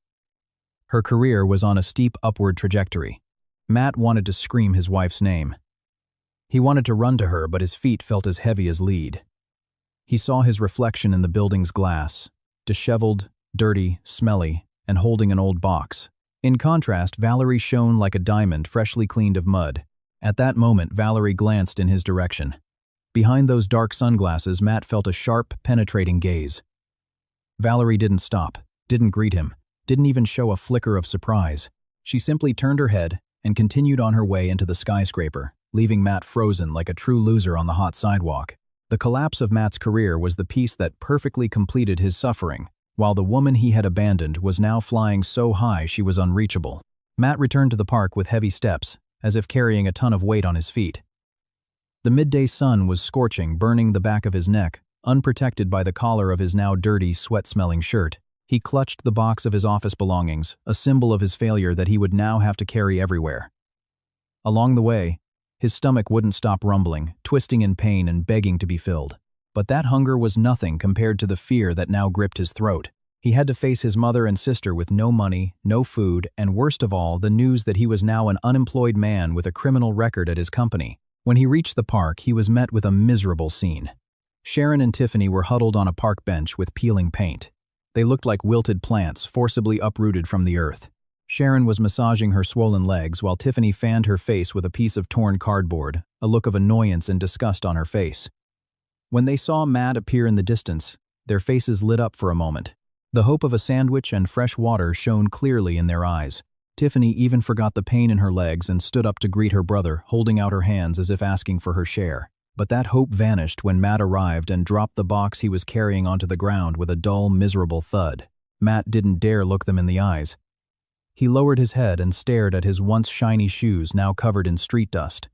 Her career was on a steep upward trajectory. Matt wanted to scream his wife's name. He wanted to run to her, but his feet felt as heavy as lead. He saw his reflection in the building's glass, disheveled, dirty, smelly, and holding an old box. In contrast, Valerie shone like a diamond freshly cleaned of mud. At that moment, Valerie glanced in his direction. Behind those dark sunglasses, Matt felt a sharp, penetrating gaze. Valerie didn't stop, didn't greet him, didn't even show a flicker of surprise. She simply turned her head and continued on her way into the skyscraper, leaving Matt frozen like a true loser on the hot sidewalk. The collapse of Matt's career was the piece that perfectly completed his suffering, while the woman he had abandoned was now flying so high she was unreachable. Matt returned to the park with heavy steps, as if carrying a ton of weight on his feet. The midday sun was scorching, burning the back of his neck, unprotected by the collar of his now dirty, sweat-smelling shirt. He clutched the box of his office belongings, a symbol of his failure that he would now have to carry everywhere. Along the way, his stomach wouldn't stop rumbling, twisting in pain and begging to be filled. But that hunger was nothing compared to the fear that now gripped his throat. He had to face his mother and sister with no money, no food, and worst of all, the news that he was now an unemployed man with a criminal record at his company. When he reached the park, he was met with a miserable scene. Sharon and Tiffany were huddled on a park bench with peeling paint. They looked like wilted plants, forcibly uprooted from the earth. Sharon was massaging her swollen legs while Tiffany fanned her face with a piece of torn cardboard, a look of annoyance and disgust on her face. When they saw Matt appear in the distance, their faces lit up for a moment. The hope of a sandwich and fresh water shone clearly in their eyes. Tiffany even forgot the pain in her legs and stood up to greet her brother, holding out her hands as if asking for her share. But that hope vanished when Matt arrived and dropped the box he was carrying onto the ground with a dull, miserable thud. Matt didn't dare look them in the eyes. He lowered his head and stared at his once shiny shoes now covered in street dust.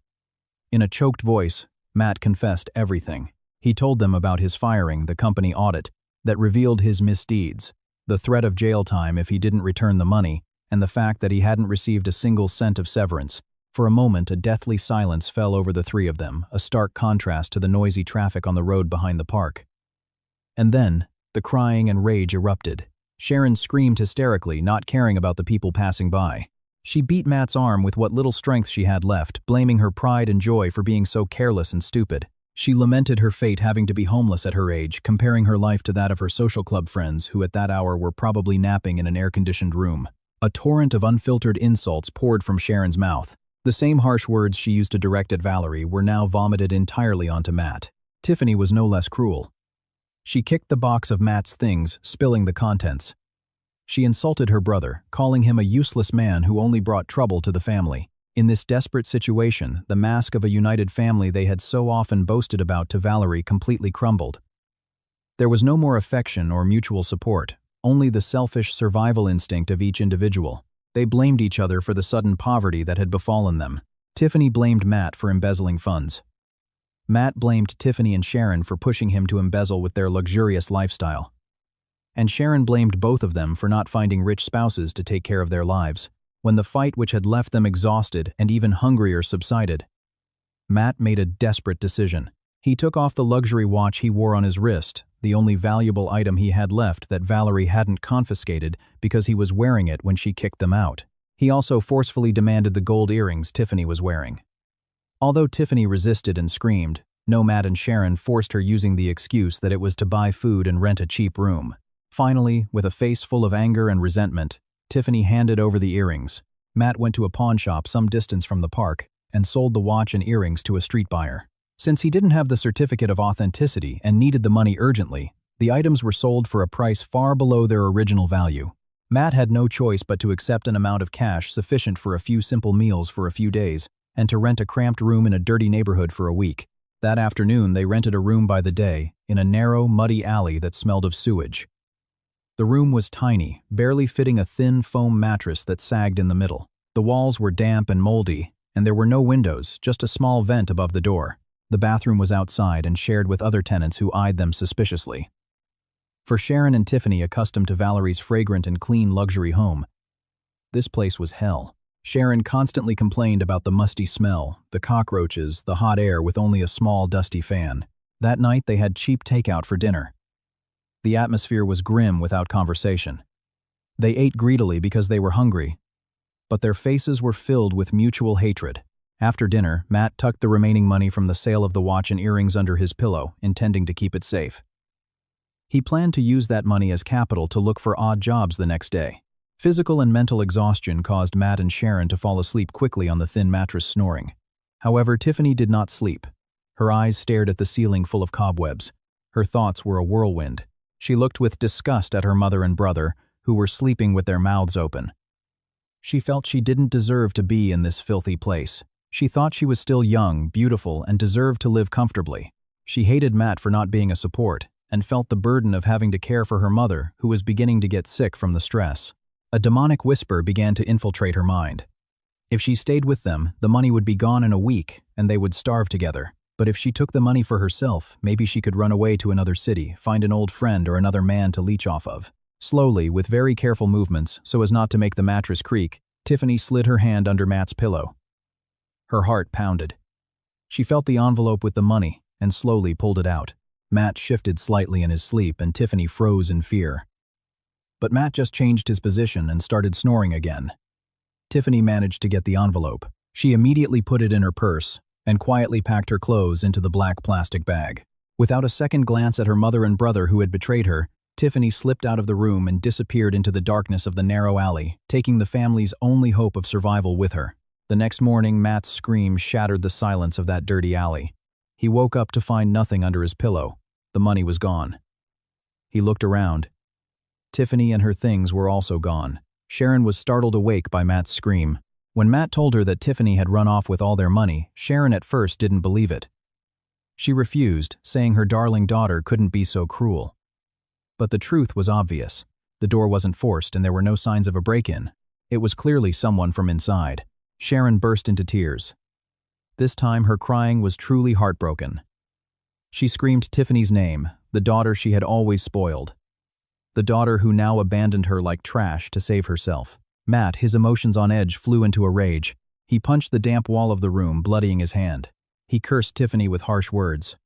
In a choked voice, Matt confessed everything. He told them about his firing, the company audit, that revealed his misdeeds, the threat of jail time if he didn't return the money, and the fact that he hadn't received a single cent of severance. For a moment, a deathly silence fell over the three of them, a stark contrast to the noisy traffic on the road behind the park. And then, the crying and rage erupted. Sharon screamed hysterically, not caring about the people passing by. She beat Matt's arm with what little strength she had left, blaming her pride and joy for being so careless and stupid. She lamented her fate having to be homeless at her age, comparing her life to that of her social club friends who at that hour were probably napping in an air-conditioned room. A torrent of unfiltered insults poured from Sharon's mouth. The same harsh words she used to direct at Valerie were now vomited entirely onto Matt. Tiffany was no less cruel. She kicked the box of Matt's things, spilling the contents. She insulted her brother, calling him a useless man who only brought trouble to the family. In this desperate situation, the mask of a united family they had so often boasted about to Valerie completely crumbled. There was no more affection or mutual support, only the selfish survival instinct of each individual. They blamed each other for the sudden poverty that had befallen them. Tiffany blamed Matt for embezzling funds. Matt blamed Tiffany and Sharon for pushing him to embezzle with their luxurious lifestyle. And Sharon blamed both of them for not finding rich spouses to take care of their lives. When the fight which had left them exhausted and even hungrier subsided, Matt made a desperate decision. He took off the luxury watch he wore on his wrist, the only valuable item he had left that Valerie hadn't confiscated because he was wearing it when she kicked them out. He also forcefully demanded the gold earrings Tiffany was wearing. Although Tiffany resisted and screamed, Matt and Sharon forced her using the excuse that it was to buy food and rent a cheap room. Finally, with a face full of anger and resentment, Tiffany handed over the earrings. Matt went to a pawn shop some distance from the park and sold the watch and earrings to a street buyer. Since he didn't have the certificate of authenticity and needed the money urgently, the items were sold for a price far below their original value. Matt had no choice but to accept an amount of cash sufficient for a few simple meals for a few days and to rent a cramped room in a dirty neighborhood for a week. That afternoon, they rented a room by the day in a narrow, muddy alley that smelled of sewage. The room was tiny, barely fitting a thin foam mattress that sagged in the middle. The walls were damp and moldy, and there were no windows, just a small vent above the door. The bathroom was outside and shared with other tenants who eyed them suspiciously. For Sharon and Tiffany, accustomed to Valerie's fragrant and clean luxury home, this place was hell. Sharon constantly complained about the musty smell, the cockroaches, the hot air with only a small dusty fan. That night they had cheap takeout for dinner. The atmosphere was grim without conversation. They ate greedily because they were hungry, but their faces were filled with mutual hatred. After dinner, Matt tucked the remaining money from the sale of the watch and earrings under his pillow, intending to keep it safe. He planned to use that money as capital to look for odd jobs the next day. Physical and mental exhaustion caused Matt and Sharon to fall asleep quickly on the thin mattress, snoring. However, Tiffany did not sleep. Her eyes stared at the ceiling full of cobwebs. Her thoughts were a whirlwind. She looked with disgust at her mother and brother, who were sleeping with their mouths open. She felt she didn't deserve to be in this filthy place. She thought she was still young, beautiful, and deserved to live comfortably. She hated Matt for not being a support, and felt the burden of having to care for her mother, who was beginning to get sick from the stress. A demonic whisper began to infiltrate her mind. If she stayed with them, the money would be gone in a week, and they would starve together. But if she took the money for herself, maybe she could run away to another city, find an old friend or another man to leech off of. Slowly, with very careful movements, so as not to make the mattress creak, Tiffany slid her hand under Matt's pillow. Her heart pounded. She felt the envelope with the money and slowly pulled it out. Matt shifted slightly in his sleep and Tiffany froze in fear. But Matt just changed his position and started snoring again. Tiffany managed to get the envelope. She immediately put it in her purse and quietly packed her clothes into the black plastic bag. Without a second glance at her mother and brother who had betrayed her, Tiffany slipped out of the room and disappeared into the darkness of the narrow alley, taking the family's only hope of survival with her. The next morning, Matt's scream shattered the silence of that dirty alley. He woke up to find nothing under his pillow. The money was gone. He looked around. Tiffany and her things were also gone. Sharon was startled awake by Matt's scream. When Matt told her that Tiffany had run off with all their money, Sharon at first didn't believe it. She refused, saying her darling daughter couldn't be so cruel. But the truth was obvious. The door wasn't forced and there were no signs of a break-in. It was clearly someone from inside. Sharon burst into tears. This time her crying was truly heartbroken. She screamed Tiffany's name, the daughter she had always spoiled. the daughter who now abandoned her like trash to save herself. Matt, his emotions on edge, flew into a rage. He punched the damp wall of the room, bloodying his hand. He cursed Tiffany with harsh words.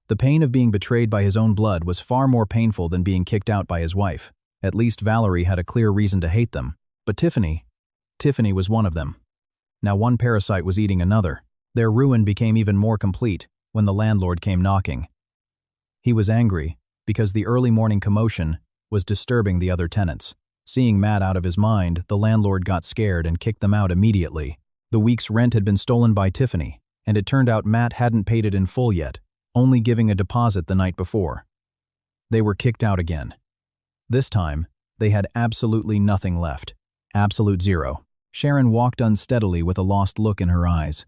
The pain of being betrayed by his own blood was far more painful than being kicked out by his wife. At least Valerie had a clear reason to hate them. But Tiffany was one of them. Now one parasite was eating another. Their ruin became even more complete when the landlord came knocking. He was angry because the early morning commotion was disturbing the other tenants. Seeing Matt out of his mind, the landlord got scared and kicked them out immediately. The week's rent had been stolen by Tiffany, and it turned out Matt hadn't paid it in full yet, only giving a deposit the night before. They were kicked out again. This time, they had absolutely nothing left. Absolute zero. Sharon walked unsteadily with a lost look in her eyes.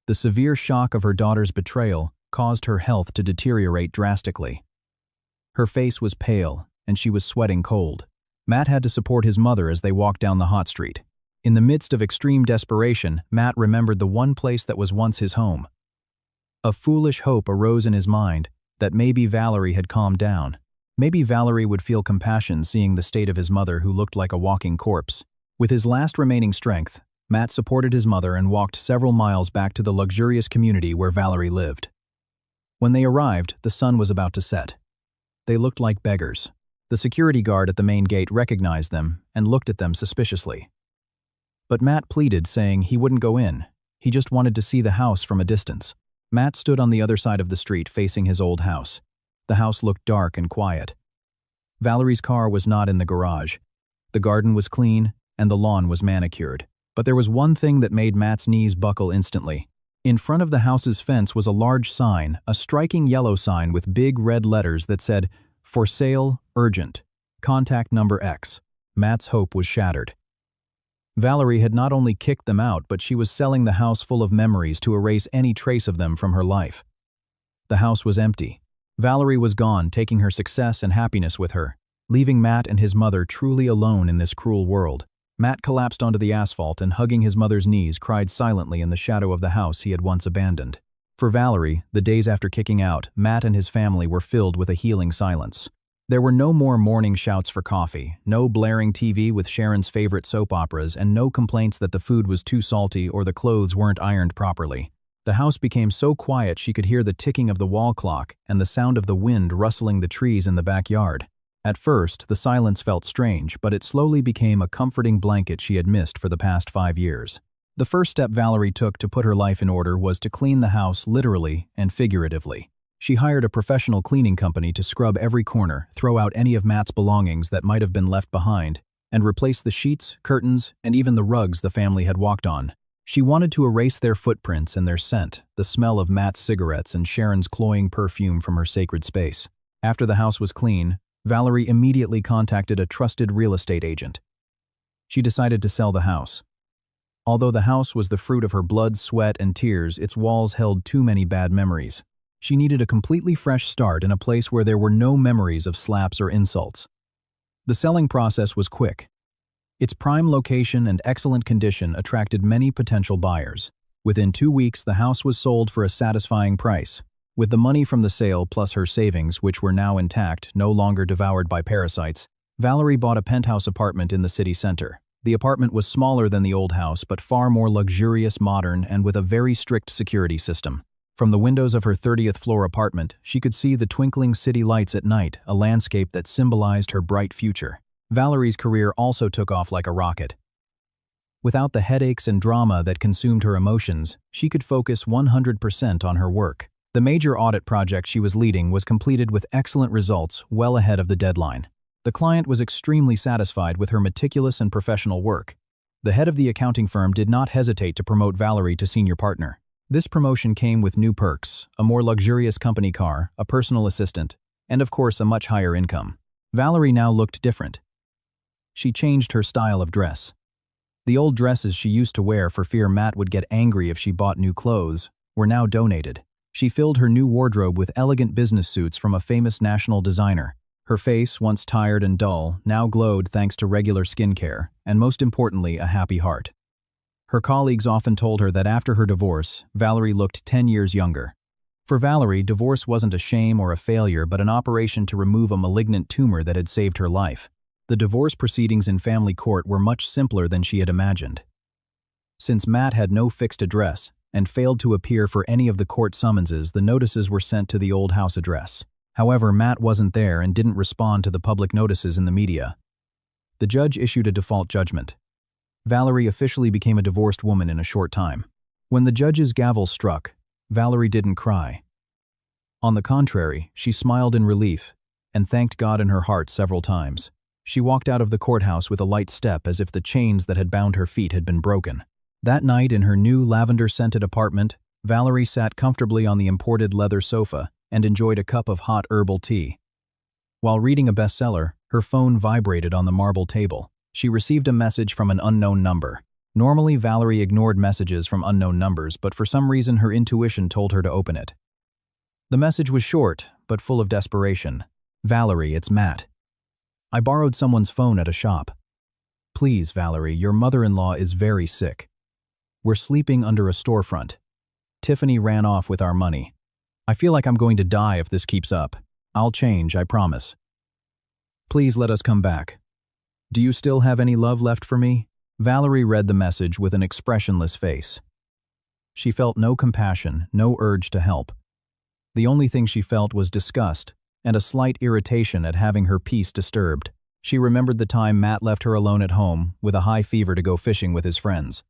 The severe shock of her daughter's betrayal caused her health to deteriorate drastically. Her face was pale, and she was sweating cold. Matt had to support his mother as they walked down the hot street. In the midst of extreme desperation, Matt remembered the one place that was once his home. A foolish hope arose in his mind that maybe Valerie had calmed down. Maybe Valerie would feel compassion seeing the state of his mother who looked like a walking corpse. With his last remaining strength, Matt supported his mother and walked several miles back to the luxurious community where Valerie lived. When they arrived, the sun was about to set. They looked like beggars. The security guard at the main gate recognized them and looked at them suspiciously. But Matt pleaded, saying he wouldn't go in. He just wanted to see the house from a distance. Matt stood on the other side of the street facing his old house. The house looked dark and quiet. Valerie's car was not in the garage. The garden was clean and the lawn was manicured. But there was one thing that made Matt's knees buckle instantly. In front of the house's fence was a large sign, a striking yellow sign with big red letters that said, "For sale, urgent. Contact number X." Matt's hope was shattered. Valerie had not only kicked them out, but she was selling the house full of memories to erase any trace of them from her life. The house was empty. Valerie was gone, taking her success and happiness with her, leaving Matt and his mother truly alone in this cruel world. Matt collapsed onto the asphalt and, hugging his mother's knees, cried silently in the shadow of the house he had once abandoned. For Valerie, the days after kicking out, Matt and his family were filled with a healing silence. There were no more morning shouts for coffee, no blaring TV with Sharon's favorite soap operas, and no complaints that the food was too salty or the clothes weren't ironed properly. The house became so quiet she could hear the ticking of the wall clock and the sound of the wind rustling the trees in the backyard. At first, the silence felt strange, but it slowly became a comforting blanket she had missed for the past 5 years. The first step Valerie took to put her life in order was to clean the house literally and figuratively. She hired a professional cleaning company to scrub every corner, throw out any of Matt's belongings that might have been left behind, and replace the sheets, curtains, and even the rugs the family had walked on. She wanted to erase their footprints and their scent, the smell of Matt's cigarettes and Sharon's cloying perfume from her sacred space. After the house was clean, Valerie immediately contacted a trusted real estate agent. She decided to sell the house. Although the house was the fruit of her blood, sweat, and tears, its walls held too many bad memories. She needed a completely fresh start in a place where there were no memories of slaps or insults. The selling process was quick. Its prime location and excellent condition attracted many potential buyers. Within 2 weeks, the house was sold for a satisfying price. With the money from the sale plus her savings, which were now intact, no longer devoured by parasites, Valerie bought a penthouse apartment in the city center. The apartment was smaller than the old house, but far more luxurious, modern, and with a very strict security system. From the windows of her 30th floor apartment, she could see the twinkling city lights at night, a landscape that symbolized her bright future. Valerie's career also took off like a rocket. Without the headaches and drama that consumed her emotions, she could focus 100% on her work. The major audit project she was leading was completed with excellent results well ahead of the deadline. The client was extremely satisfied with her meticulous and professional work. The head of the accounting firm did not hesitate to promote Valerie to senior partner. This promotion came with new perks, a more luxurious company car, a personal assistant, and of course a much higher income. Valerie now looked different. She changed her style of dress. The old dresses she used to wear for fear Matt would get angry if she bought new clothes were now donated. She filled her new wardrobe with elegant business suits from a famous national designer. Her face, once tired and dull, now glowed thanks to regular skincare, and most importantly, a happy heart. Her colleagues often told her that after her divorce, Valerie looked 10 years younger. For Valerie, divorce wasn't a shame or a failure but an operation to remove a malignant tumor that had saved her life. The divorce proceedings in family court were much simpler than she had imagined. Since Matt had no fixed address and failed to appear for any of the court summonses, the notices were sent to the old house address. However, Matt wasn't there and didn't respond to the public notices in the media. The judge issued a default judgment. Valerie officially became a divorced woman in a short time. When the judge's gavel struck, Valerie didn't cry. On the contrary, she smiled in relief and thanked God in her heart several times. She walked out of the courthouse with a light step as if the chains that had bound her feet had been broken. That night in her new lavender-scented apartment, Valerie sat comfortably on the imported leather sofa and enjoyed a cup of hot herbal tea. While reading a bestseller, her phone vibrated on the marble table. She received a message from an unknown number. Normally, Valerie ignored messages from unknown numbers, but for some reason her intuition told her to open it. The message was short, but full of desperation. "Valerie, it's Matt. I borrowed someone's phone at a shop. Please, Valerie, your mother-in-law is very sick. We're sleeping under a storefront. Tiffany ran off with our money. I feel like I'm going to die if this keeps up. I'll change, I promise. Please let us come back. Do you still have any love left for me?" Valerie read the message with an expressionless face. She felt no compassion, no urge to help. The only thing she felt was disgust and a slight irritation at having her peace disturbed. She remembered the time Matt left her alone at home with a high fever to go fishing with his friends.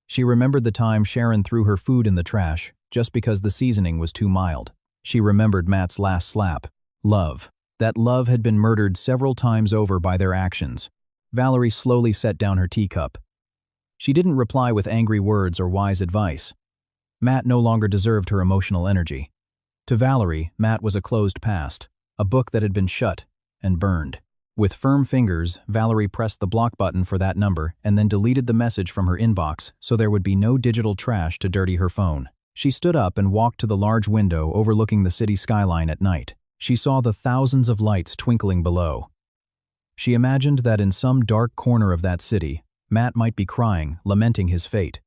She remembered the time Sharon threw her food in the trash just because the seasoning was too mild. She remembered Matt's last slap. Love. That love had been murdered several times over by their actions. Valerie slowly set down her teacup. She didn't reply with angry words or wise advice. Matt no longer deserved her emotional energy. To Valerie, Matt was a closed past, a book that had been shut and burned. With firm fingers, Valerie pressed the block button for that number and then deleted the message from her inbox so there would be no digital trash to dirty her phone. She stood up and walked to the large window overlooking the city skyline at night. She saw the thousands of lights twinkling below. She imagined that in some dark corner of that city, Matt might be crying, lamenting his fate.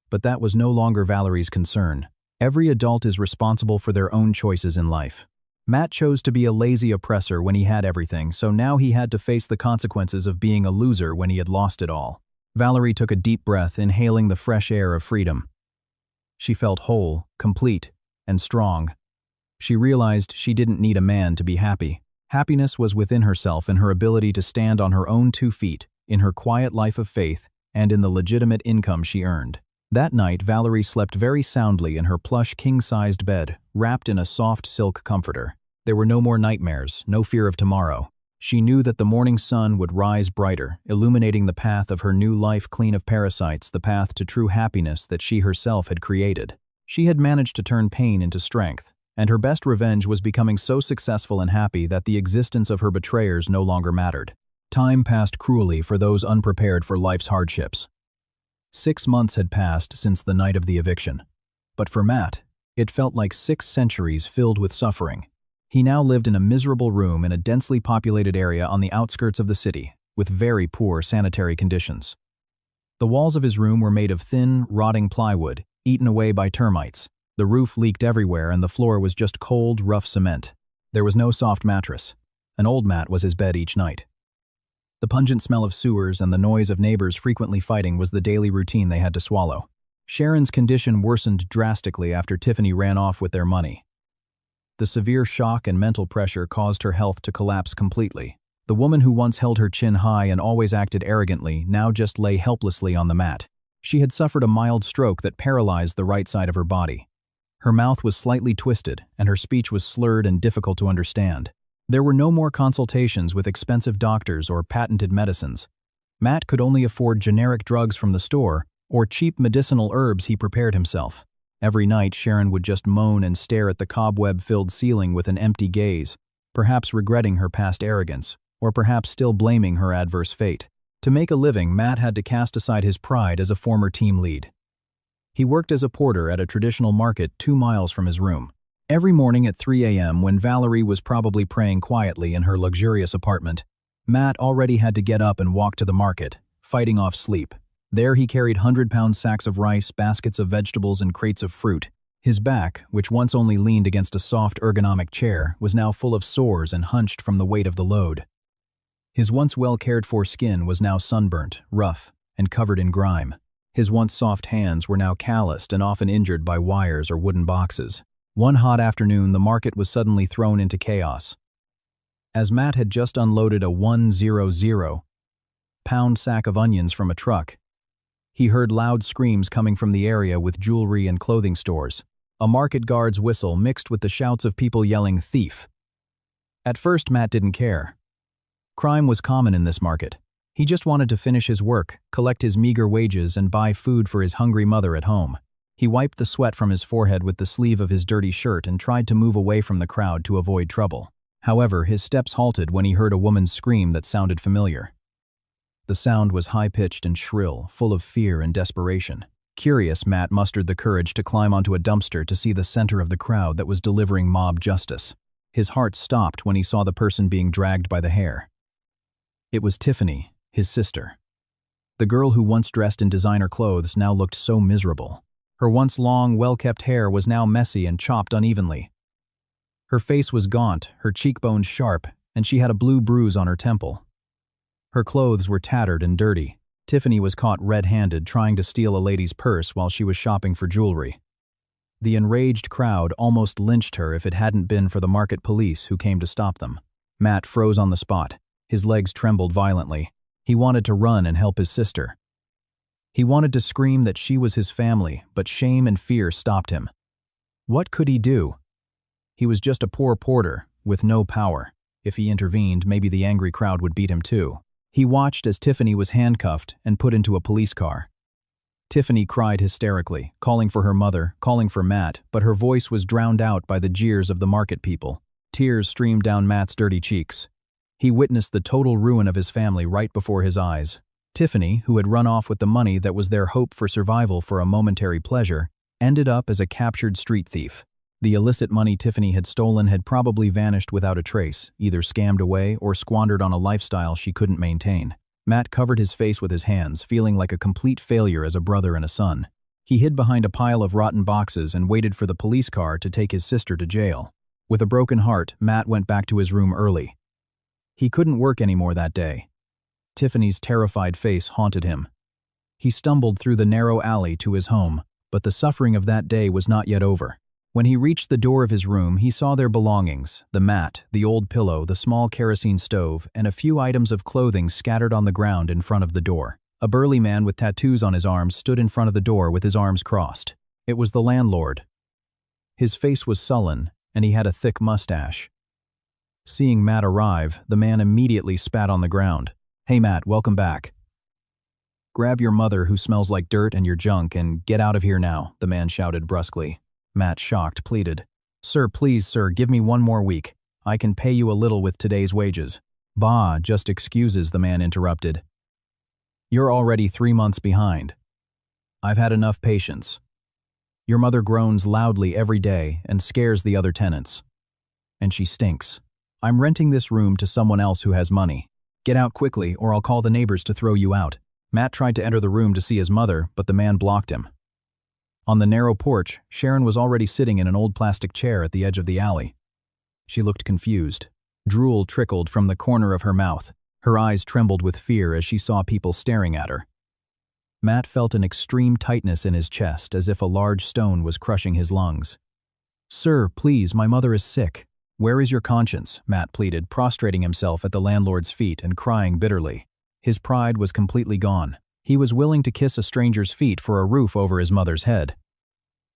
But that was no longer Valerie's concern. Every adult is responsible for their own choices in life. Matt chose to be a lazy oppressor when he had everything, so now he had to face the consequences of being a loser when he had lost it all. Valerie took a deep breath, inhaling the fresh air of freedom. She felt whole, complete, and strong. She realized she didn't need a man to be happy. Happiness was within herself in her ability to stand on her own 2 feet, in her quiet life of faith, and in the legitimate income she earned. That night, Valerie slept very soundly in her plush king-sized bed, wrapped in a soft silk comforter. There were no more nightmares, no fear of tomorrow. She knew that the morning sun would rise brighter, illuminating the path of her new life clean of parasites, the path to true happiness that she herself had created. She had managed to turn pain into strength, and her best revenge was becoming so successful and happy that the existence of her betrayers no longer mattered. Time passed cruelly for those unprepared for life's hardships. 6 months had passed since the night of the eviction. But for Matt, it felt like 6 centuries filled with suffering. He now lived in a miserable room in a densely populated area on the outskirts of the city, with very poor sanitary conditions. The walls of his room were made of thin, rotting plywood, eaten away by termites. The roof leaked everywhere and the floor was just cold, rough cement. There was no soft mattress. An old mat was his bed each night. The pungent smell of sewers and the noise of neighbors frequently fighting was the daily routine they had to swallow. Sharon's condition worsened drastically after Tiffany ran off with their money. The severe shock and mental pressure caused her health to collapse completely. The woman who once held her chin high and always acted arrogantly now just lay helplessly on the mat. She had suffered a mild stroke that paralyzed the right side of her body. Her mouth was slightly twisted, and her speech was slurred and difficult to understand. There were no more consultations with expensive doctors or patented medicines. Matt could only afford generic drugs from the store or cheap medicinal herbs he prepared himself. Every night, Sharon would just moan and stare at the cobweb-filled ceiling with an empty gaze, perhaps regretting her past arrogance, or perhaps still blaming her adverse fate. To make a living, Matt had to cast aside his pride as a former team lead. He worked as a porter at a traditional market 2 miles from his room. Every morning at 3 a.m., when Valerie was probably praying quietly in her luxurious apartment, Matt already had to get up and walk to the market, fighting off sleep. There he carried 100-pound sacks of rice, baskets of vegetables, and crates of fruit, His back, which once only leaned against a soft ergonomic chair, was now full of sores and hunched from the weight of the load. His once well-cared-for skin was now sunburnt, rough, and covered in grime. His once soft hands were now calloused and often injured by wires or wooden boxes. One hot afternoon, the market was suddenly thrown into chaos. As Matt had just unloaded a 100-pound sack of onions from a truck, he heard loud screams coming from the area with jewelry and clothing stores. A market guard's whistle mixed with the shouts of people yelling, "Thief!" At first, Matt didn't care. Crime was common in this market. He just wanted to finish his work, collect his meager wages, and buy food for his hungry mother at home. He wiped the sweat from his forehead with the sleeve of his dirty shirt and tried to move away from the crowd to avoid trouble. However, his steps halted when he heard a woman's scream that sounded familiar. The sound was high-pitched and shrill, full of fear and desperation. Curious, Matt mustered the courage to climb onto a dumpster to see the center of the crowd that was delivering mob justice. His heart stopped when he saw the person being dragged by the hair. It was Tiffany, his sister. The girl who once dressed in designer clothes now looked so miserable. Her once long, well-kept hair was now messy and chopped unevenly. Her face was gaunt, her cheekbones sharp, and she had a blue bruise on her temple. Her clothes were tattered and dirty. Tiffany was caught red-handed trying to steal a lady's purse while she was shopping for jewelry. The enraged crowd almost lynched her if it hadn't been for the market police who came to stop them. Matt froze on the spot. His legs trembled violently. He wanted to run and help his sister. He wanted to scream that she was his family, but shame and fear stopped him. What could he do? He was just a poor porter, with no power. If he intervened, maybe the angry crowd would beat him too. He watched as Tiffany was handcuffed and put into a police car. Tiffany cried hysterically, calling for her mother, calling for Matt, but her voice was drowned out by the jeers of the market people. Tears streamed down Matt's dirty cheeks. He witnessed the total ruin of his family right before his eyes. Tiffany, who had run off with the money that was their hope for survival for a momentary pleasure, ended up as a captured street thief. The illicit money Tiffany had stolen had probably vanished without a trace, either scammed away or squandered on a lifestyle she couldn't maintain. Matt covered his face with his hands, feeling like a complete failure as a brother and a son. He hid behind a pile of rotten boxes and waited for the police car to take his sister to jail. With a broken heart, Matt went back to his room early. He couldn't work anymore that day. Tiffany's terrified face haunted him. He stumbled through the narrow alley to his home, but the suffering of that day was not yet over. When he reached the door of his room, he saw their belongings, the mat, the old pillow, the small kerosene stove, and a few items of clothing scattered on the ground in front of the door. A burly man with tattoos on his arms stood in front of the door with his arms crossed. It was the landlord. His face was sullen, and he had a thick mustache. Seeing Matt arrive, the man immediately spat on the ground. "Hey Matt, welcome back. Grab your mother who smells like dirt and your junk and get out of here now," the man shouted brusquely. Matt, shocked, pleaded. "Sir, please, sir, give me one more week. I can pay you a little with today's wages." "Bah, just excuses," the man interrupted. "You're already 3 months behind. I've had enough patience. Your mother groans loudly every day and scares the other tenants. And she stinks. I'm renting this room to someone else who has money. Get out quickly or I'll call the neighbors to throw you out." Matt tried to enter the room to see his mother, but the man blocked him. On the narrow porch, Sharon was already sitting in an old plastic chair at the edge of the alley. She looked confused. Drool trickled from the corner of her mouth. Her eyes trembled with fear as she saw people staring at her. Matt felt an extreme tightness in his chest, as if a large stone was crushing his lungs. "Sir, please, my mother is sick." "Where is your conscience?" Matt pleaded, prostrating himself at the landlord's feet and crying bitterly. His pride was completely gone. He was willing to kiss a stranger's feet for a roof over his mother's head.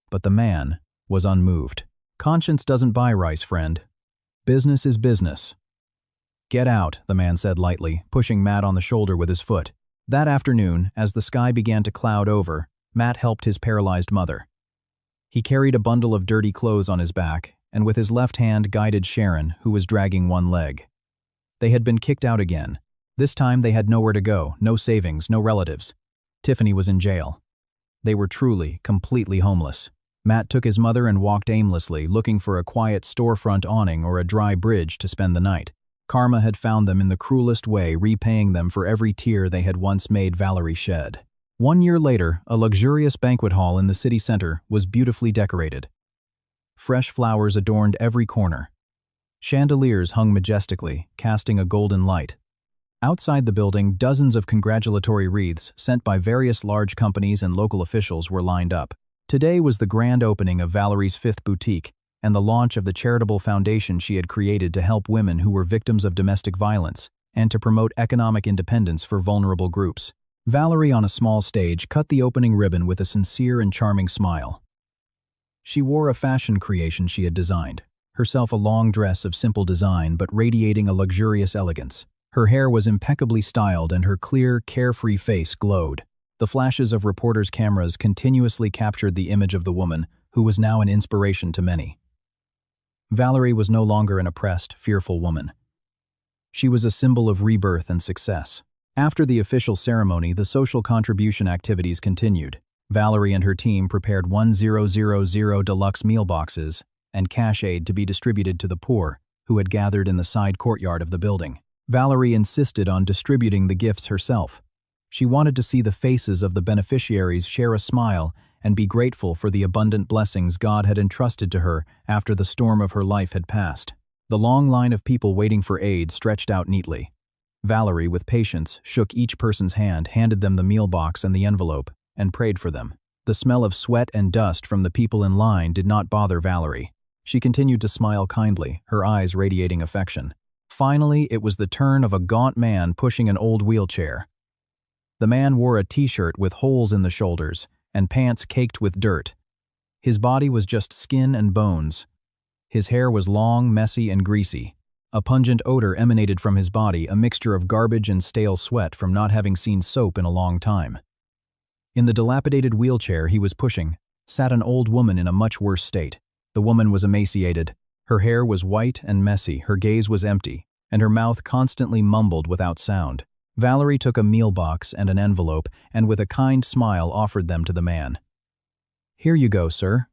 But the man was unmoved. "Conscience doesn't buy rice, friend. Business is business." "Get out," the man said lightly, pushing Matt on the shoulder with his foot. That afternoon, as the sky began to cloud over, Matt helped his paralyzed mother. He carried a bundle of dirty clothes on his back, and with his left hand guided Sharon, who was dragging one leg. They had been kicked out again. This time they had nowhere to go, no savings, no relatives. Tiffany was in jail. They were truly, completely homeless. Matt took his mother and walked aimlessly, looking for a quiet storefront awning or a dry bridge to spend the night. Karma had found them in the cruelest way, repaying them for every tear they had once made Valerie shed. 1 year later, a luxurious banquet hall in the city center was beautifully decorated. Fresh flowers adorned every corner. Chandeliers hung majestically, casting a golden light. Outside the building, dozens of congratulatory wreaths sent by various large companies and local officials were lined up. Today was the grand opening of Valerie's 5th boutique and the launch of the charitable foundation she had created to help women who were victims of domestic violence and to promote economic independence for vulnerable groups. Valerie, on a small stage, cut the opening ribbon with a sincere and charming smile. She wore a fashion creation she had designed, herself a long dress of simple design but radiating a luxurious elegance. Her hair was impeccably styled and her clear, carefree face glowed. The flashes of reporters' cameras continuously captured the image of the woman, who was now an inspiration to many. Valerie was no longer an oppressed, fearful woman. She was a symbol of rebirth and success. After the official ceremony, the social contribution activities continued. Valerie and her team prepared 1,000 deluxe meal boxes and cash aid to be distributed to the poor, who had gathered in the side courtyard of the building. Valerie insisted on distributing the gifts herself. She wanted to see the faces of the beneficiaries share a smile and be grateful for the abundant blessings God had entrusted to her after the storm of her life had passed. The long line of people waiting for aid stretched out neatly. Valerie, with patience, shook each person's hand, handed them the meal box and the envelope, and prayed for them. The smell of sweat and dust from the people in line did not bother Valerie. She continued to smile kindly, her eyes radiating affection. Finally, it was the turn of a gaunt man pushing an old wheelchair. The man wore a t-shirt with holes in the shoulders and pants caked with dirt. His body was just skin and bones. His hair was long, messy, and greasy. A pungent odor emanated from his body, a mixture of garbage and stale sweat from not having seen soap in a long time. In the dilapidated wheelchair he was pushing sat an old woman in a much worse state. The woman was emaciated. Her hair was white and messy, her gaze was empty, and her mouth constantly mumbled without sound. Valerie took a meal box and an envelope and with a kind smile offered them to the man. "Here you go, sir.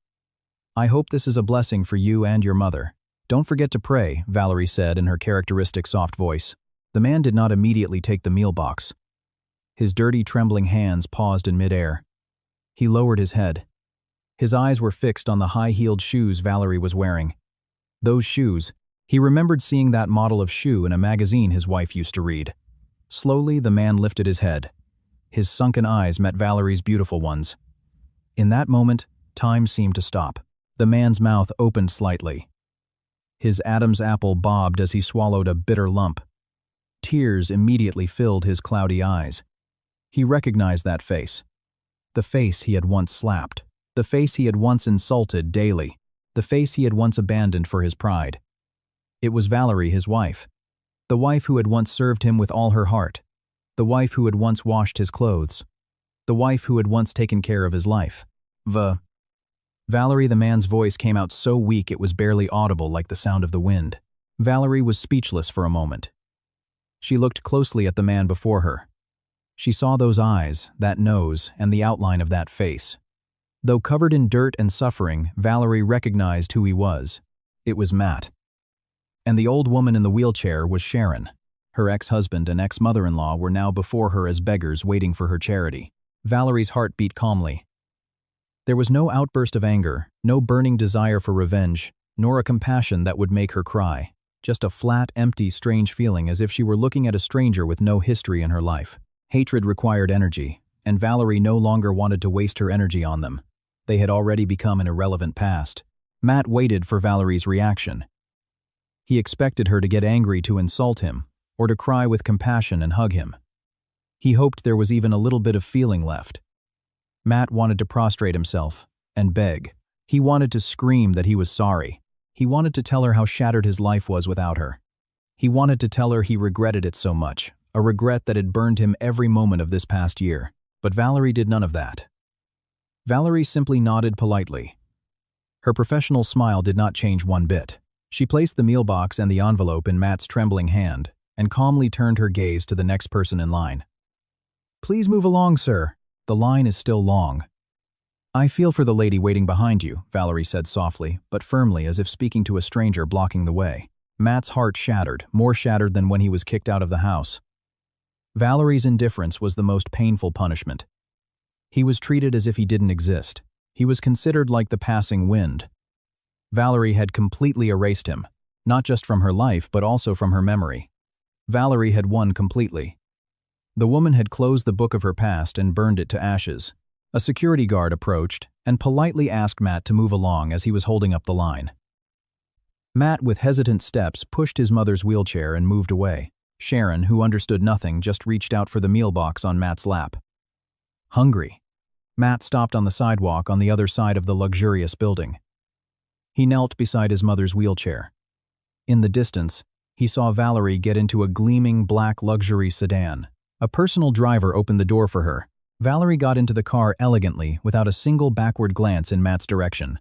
I hope this is a blessing for you and your mother. Don't forget to pray," Valerie said in her characteristic soft voice. The man did not immediately take the meal box. His dirty, trembling hands paused in midair. He lowered his head. His eyes were fixed on the high-heeled shoes Valerie was wearing. Those shoes, he remembered seeing that model of shoe in a magazine his wife used to read. Slowly, the man lifted his head. His sunken eyes met Valerie's beautiful ones. In that moment, time seemed to stop. The man's mouth opened slightly. His Adam's apple bobbed as he swallowed a bitter lump. Tears immediately filled his cloudy eyes. He recognized that face. The face he had once slapped. The face he had once insulted daily. The face he had once abandoned for his pride. It was Valerie, his wife. The wife who had once served him with all her heart. The wife who had once washed his clothes. The wife who had once taken care of his life. Valerie, the man's voice came out so weak it was barely audible, like the sound of the wind. Valerie was speechless for a moment. She looked closely at the man before her. She saw those eyes, that nose, and the outline of that face. Though covered in dirt and suffering, Valerie recognized who he was. It was Matt. And the old woman in the wheelchair was Sharon. Her ex-husband and ex-mother-in-law were now before her as beggars waiting for her charity. Valerie's heart beat calmly. There was no outburst of anger, no burning desire for revenge, nor a compassion that would make her cry. Just a flat, empty, strange feeling, as if she were looking at a stranger with no history in her life. Hatred required energy, and Valerie no longer wanted to waste her energy on them. They had already become an irrelevant past. Matt waited for Valerie's reaction. He expected her to get angry, to insult him, or to cry with compassion and hug him. He hoped there was even a little bit of feeling left. Matt wanted to prostrate himself and beg. He wanted to scream that he was sorry. He wanted to tell her how shattered his life was without her. He wanted to tell her he regretted it so much, a regret that had burned him every moment of this past year. But Valerie did none of that. Valerie simply nodded politely. Her professional smile did not change one bit. She placed the meal box and the envelope in Matt's trembling hand and calmly turned her gaze to the next person in line. "Please move along, sir. The line is still long." "I feel for the lady waiting behind you," Valerie said softly, but firmly, as if speaking to a stranger blocking the way. Matt's heart shattered, more shattered than when he was kicked out of the house. Valerie's indifference was the most painful punishment. He was treated as if he didn't exist. He was considered like the passing wind. Valerie had completely erased him, not just from her life but also from her memory. Valerie had won completely. The woman had closed the book of her past and burned it to ashes. A security guard approached and politely asked Matt to move along as he was holding up the line. Matt, with hesitant steps, pushed his mother's wheelchair and moved away. Sharon, who understood nothing, just reached out for the meal box on Matt's lap. Hungry. Matt stopped on the sidewalk on the other side of the luxurious building. He knelt beside his mother's wheelchair. In the distance, he saw Valerie get into a gleaming black luxury sedan. A personal driver opened the door for her. Valerie got into the car elegantly, without a single backward glance in Matt's direction.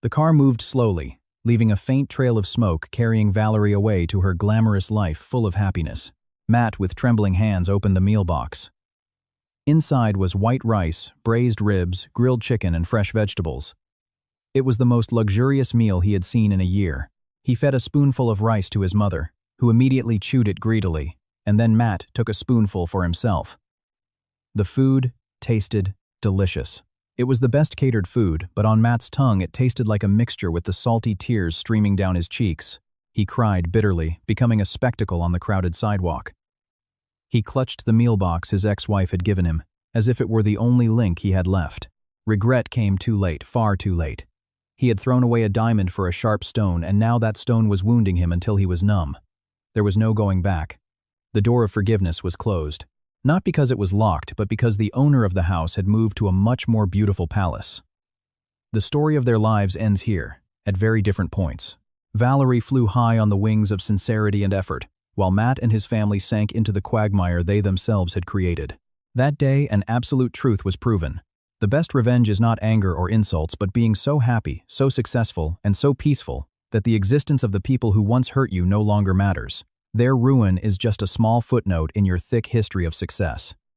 The car moved slowly, leaving a faint trail of smoke carrying Valerie away to her glamorous life full of happiness. Matt, with trembling hands, opened the meal box. Inside was white rice, braised ribs, grilled chicken, and fresh vegetables. It was the most luxurious meal he had seen in a year. He fed a spoonful of rice to his mother, who immediately chewed it greedily, and then Matt took a spoonful for himself. The food tasted delicious. It was the best catered food, but on Matt's tongue it tasted like a mixture with the salty tears streaming down his cheeks. He cried bitterly, becoming a spectacle on the crowded sidewalk. He clutched the meal box his ex-wife had given him, as if it were the only link he had left. Regret came too late, far too late. He had thrown away a diamond for a sharp stone, and now that stone was wounding him until he was numb. There was no going back. The door of forgiveness was closed. Not because it was locked, but because the owner of the house had moved to a much more beautiful palace. The story of their lives ends here, at very different points. Valerie flew high on the wings of sincerity and effort, while Matt and his family sank into the quagmire they themselves had created. That day, an absolute truth was proven. The best revenge is not anger or insults, but being so happy, so successful, and so peaceful that the existence of the people who once hurt you no longer matters. Their ruin is just a small footnote in your thick history of success.